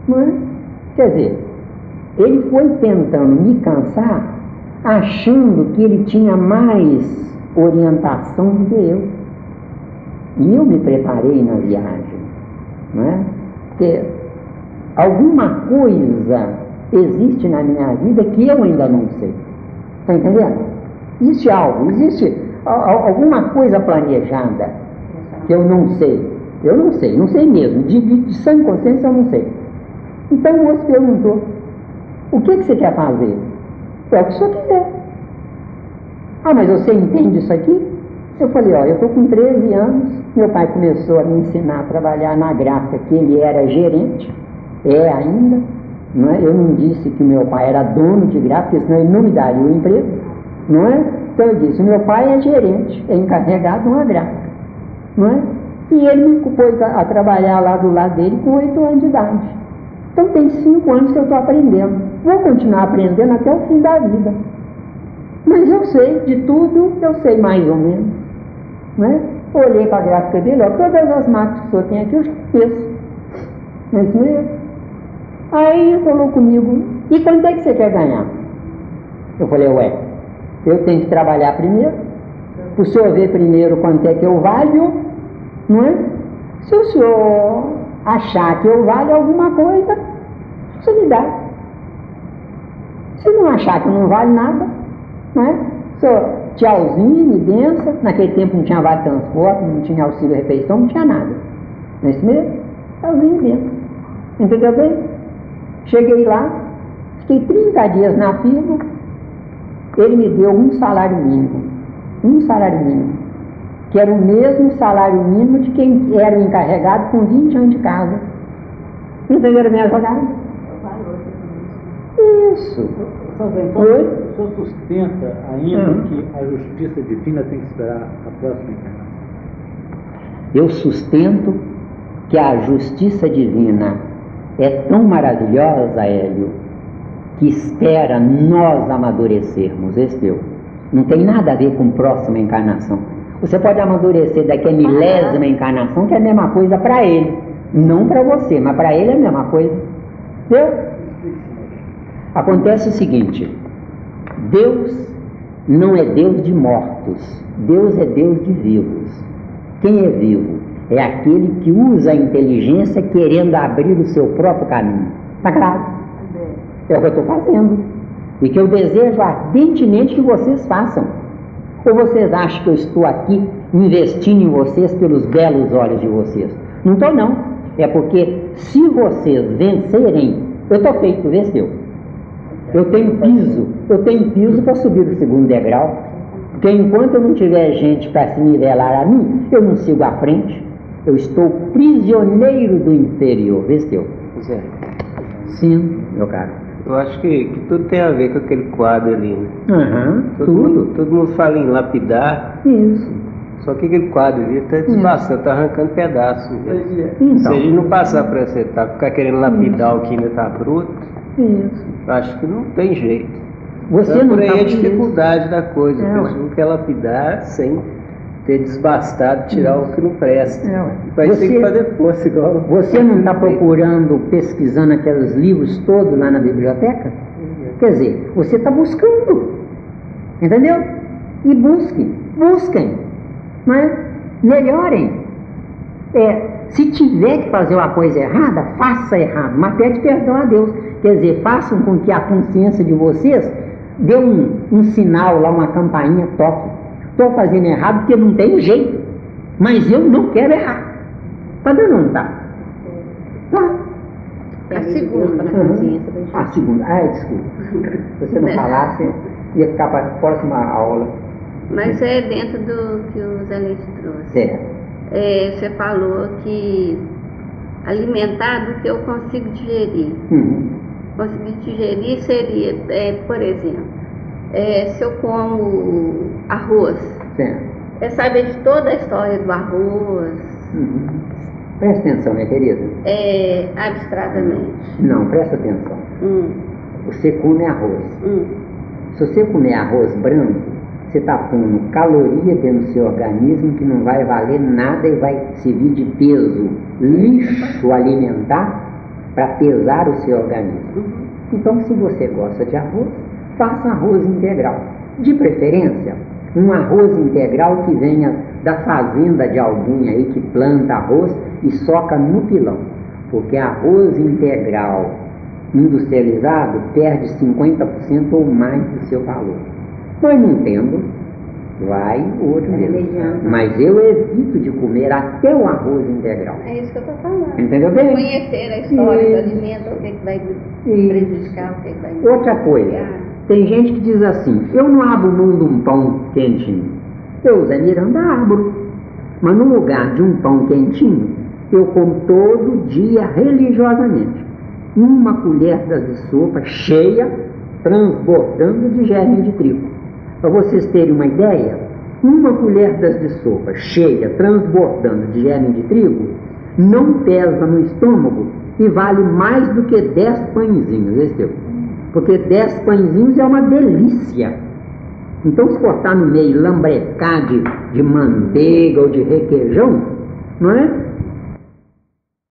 Não é? Quer dizer, ele foi tentando me cansar, achando que ele tinha mais orientação do que eu. E eu me preparei na viagem, não é? Porque alguma coisa existe na minha vida que eu ainda não sei. Está entendendo? Existe algo, existe alguma coisa planejada que eu não sei. Eu não sei mesmo. De sã consciência eu não sei. Então o moço perguntou: o que você quer fazer? É o que o senhor quiser. Ah, mas você entende isso aqui? Eu falei: ó, eu estou com 13 anos, meu pai começou a me ensinar a trabalhar na gráfica, que ele era gerente, é ainda, não é? Eu não disse que meu pai era dono de gráfica, senão ele não me daria o emprego, não é? Então eu disse: meu pai é gerente, é encarregado de uma gráfica, não é? E ele me pôs a trabalhar lá do lado dele com 8 anos de idade. Então tem 5 anos que eu estou aprendendo, vou continuar aprendendo até o fim da vida. Mas eu sei de tudo, eu sei mais ou menos, não é? Olhei para a gráfica dele, ó, todas as máquinas que o senhor tem aqui eu já conheço, não é isso mesmo? Aí ele falou comigo: e quanto é que você quer ganhar? Eu falei: ué, eu tenho que trabalhar primeiro, para o senhor ver primeiro quanto é que eu valho, não é? Se o senhor achar que eu valho alguma coisa, você me dá. Se não achar que não vale nada, não é? Senhor, tchauzinho, me bença. Naquele tempo não tinha vale transporte, não tinha auxílio refeição, não tinha nada. Não é isso mesmo? Tchauzinho, bença. Entendeu bem? Cheguei lá, fiquei 30 dias na firma, ele me deu um salário mínimo, que era o mesmo salário mínimo de quem era o encarregado com 20 anos de casa. Entenderam a minha jogada? Isso. Então, o senhor sustenta ainda que a justiça divina tem que esperar a próxima encarnação? Eu sustento que a justiça divina é tão maravilhosa, Hélio, que espera nós amadurecermos. Não tem nada a ver com próxima encarnação. Você pode amadurecer daqui a milésima encarnação, que é a mesma coisa para ele, não para você, mas para ele é a mesma coisa. Entendeu? Acontece o seguinte: Deus não é Deus de mortos, Deus é Deus de vivos. Quem é vivo? É aquele que usa a inteligência querendo abrir o seu próprio caminho. Está claro? É o que eu estou fazendo. E que eu desejo ardentemente que vocês façam. Ou vocês acham que eu estou aqui investindo em vocês pelos belos olhos de vocês? Não estou, não. É porque se vocês vencerem, eu estou feito, venceu. Eu tenho piso para subir o segundo degrau. Porque enquanto eu não tiver gente para se nivelar a mim, eu não sigo à frente. Eu estou prisioneiro do inferior, venceu. Zé, Sim, meu caro. eu acho que tudo tem a ver com aquele quadro ali, né? Tudo. Todo mundo fala em lapidar, Isso. só que aquele quadro ali está desbastando, está arrancando pedaços. Então. Se a gente não passar por essa etapa, ficar querendo lapidar o que ainda está bruto, Isso. eu acho que não tem jeito. Você Então, não por aí tá a dificuldade da coisa. É, A pessoa quer lapidar sem ter desbastado, tirar o que não presta. Vai ter que fazer força igual. Você não está procurando, pesquisando aqueles livros todos lá na biblioteca? Quer dizer, você está buscando. Entendeu? E busquem. Não é? Melhorem. Se tiver que fazer uma coisa errada, faça errado, mas pede perdão a Deus. Quer dizer, façam com que a consciência de vocês dê um sinal lá, uma campainha, toque. Estou fazendo errado porque não tem jeito, mas eu não quero errar. Está dando ou não está? Tá. A segunda. A segunda. Desculpa. Se você não falasse, ia ficar para a próxima aula. Mas é dentro do que o Zé Leite trouxe. Você falou que alimentar do que eu consigo digerir. Conseguir digerir seria, por exemplo, se eu como arroz, saber de toda a história do arroz. Presta atenção, minha querida. Abstratamente. Não, presta atenção. Você come arroz. Se você comer arroz branco, você está pondo caloria dentro do seu organismo que não vai valer nada e vai servir de peso, lixo alimentar para pesar o seu organismo. Então, se você gosta de arroz, faça arroz integral. De preferência, um arroz integral que venha da fazenda de alguém aí que planta arroz e soca no pilão. Porque arroz integral industrializado perde 50% ou mais do seu valor. Mas não tendo, vai o outro mesmo. Mas eu evito de comer até o arroz integral. É isso que eu estou falando. Entendeu bem? Conhecer a história do alimento, o que vai prejudicar, o que vai... Outra coisa, tem gente que diz assim, eu não abro mão de um pão quentinho. Eu, Zé Miranda, abro. Mas no lugar de um pão quentinho, eu como todo dia religiosamente. Uma colher de sopa cheia, transbordando de germe de trigo. Para vocês terem uma ideia, uma colher de sopa cheia, transbordando de germe de trigo, não pesa no estômago e vale mais do que 10 pãezinhos, porque 10 pãezinhos é uma delícia. Então, se cortar no meio, lambrecar de manteiga ou de requeijão, não é?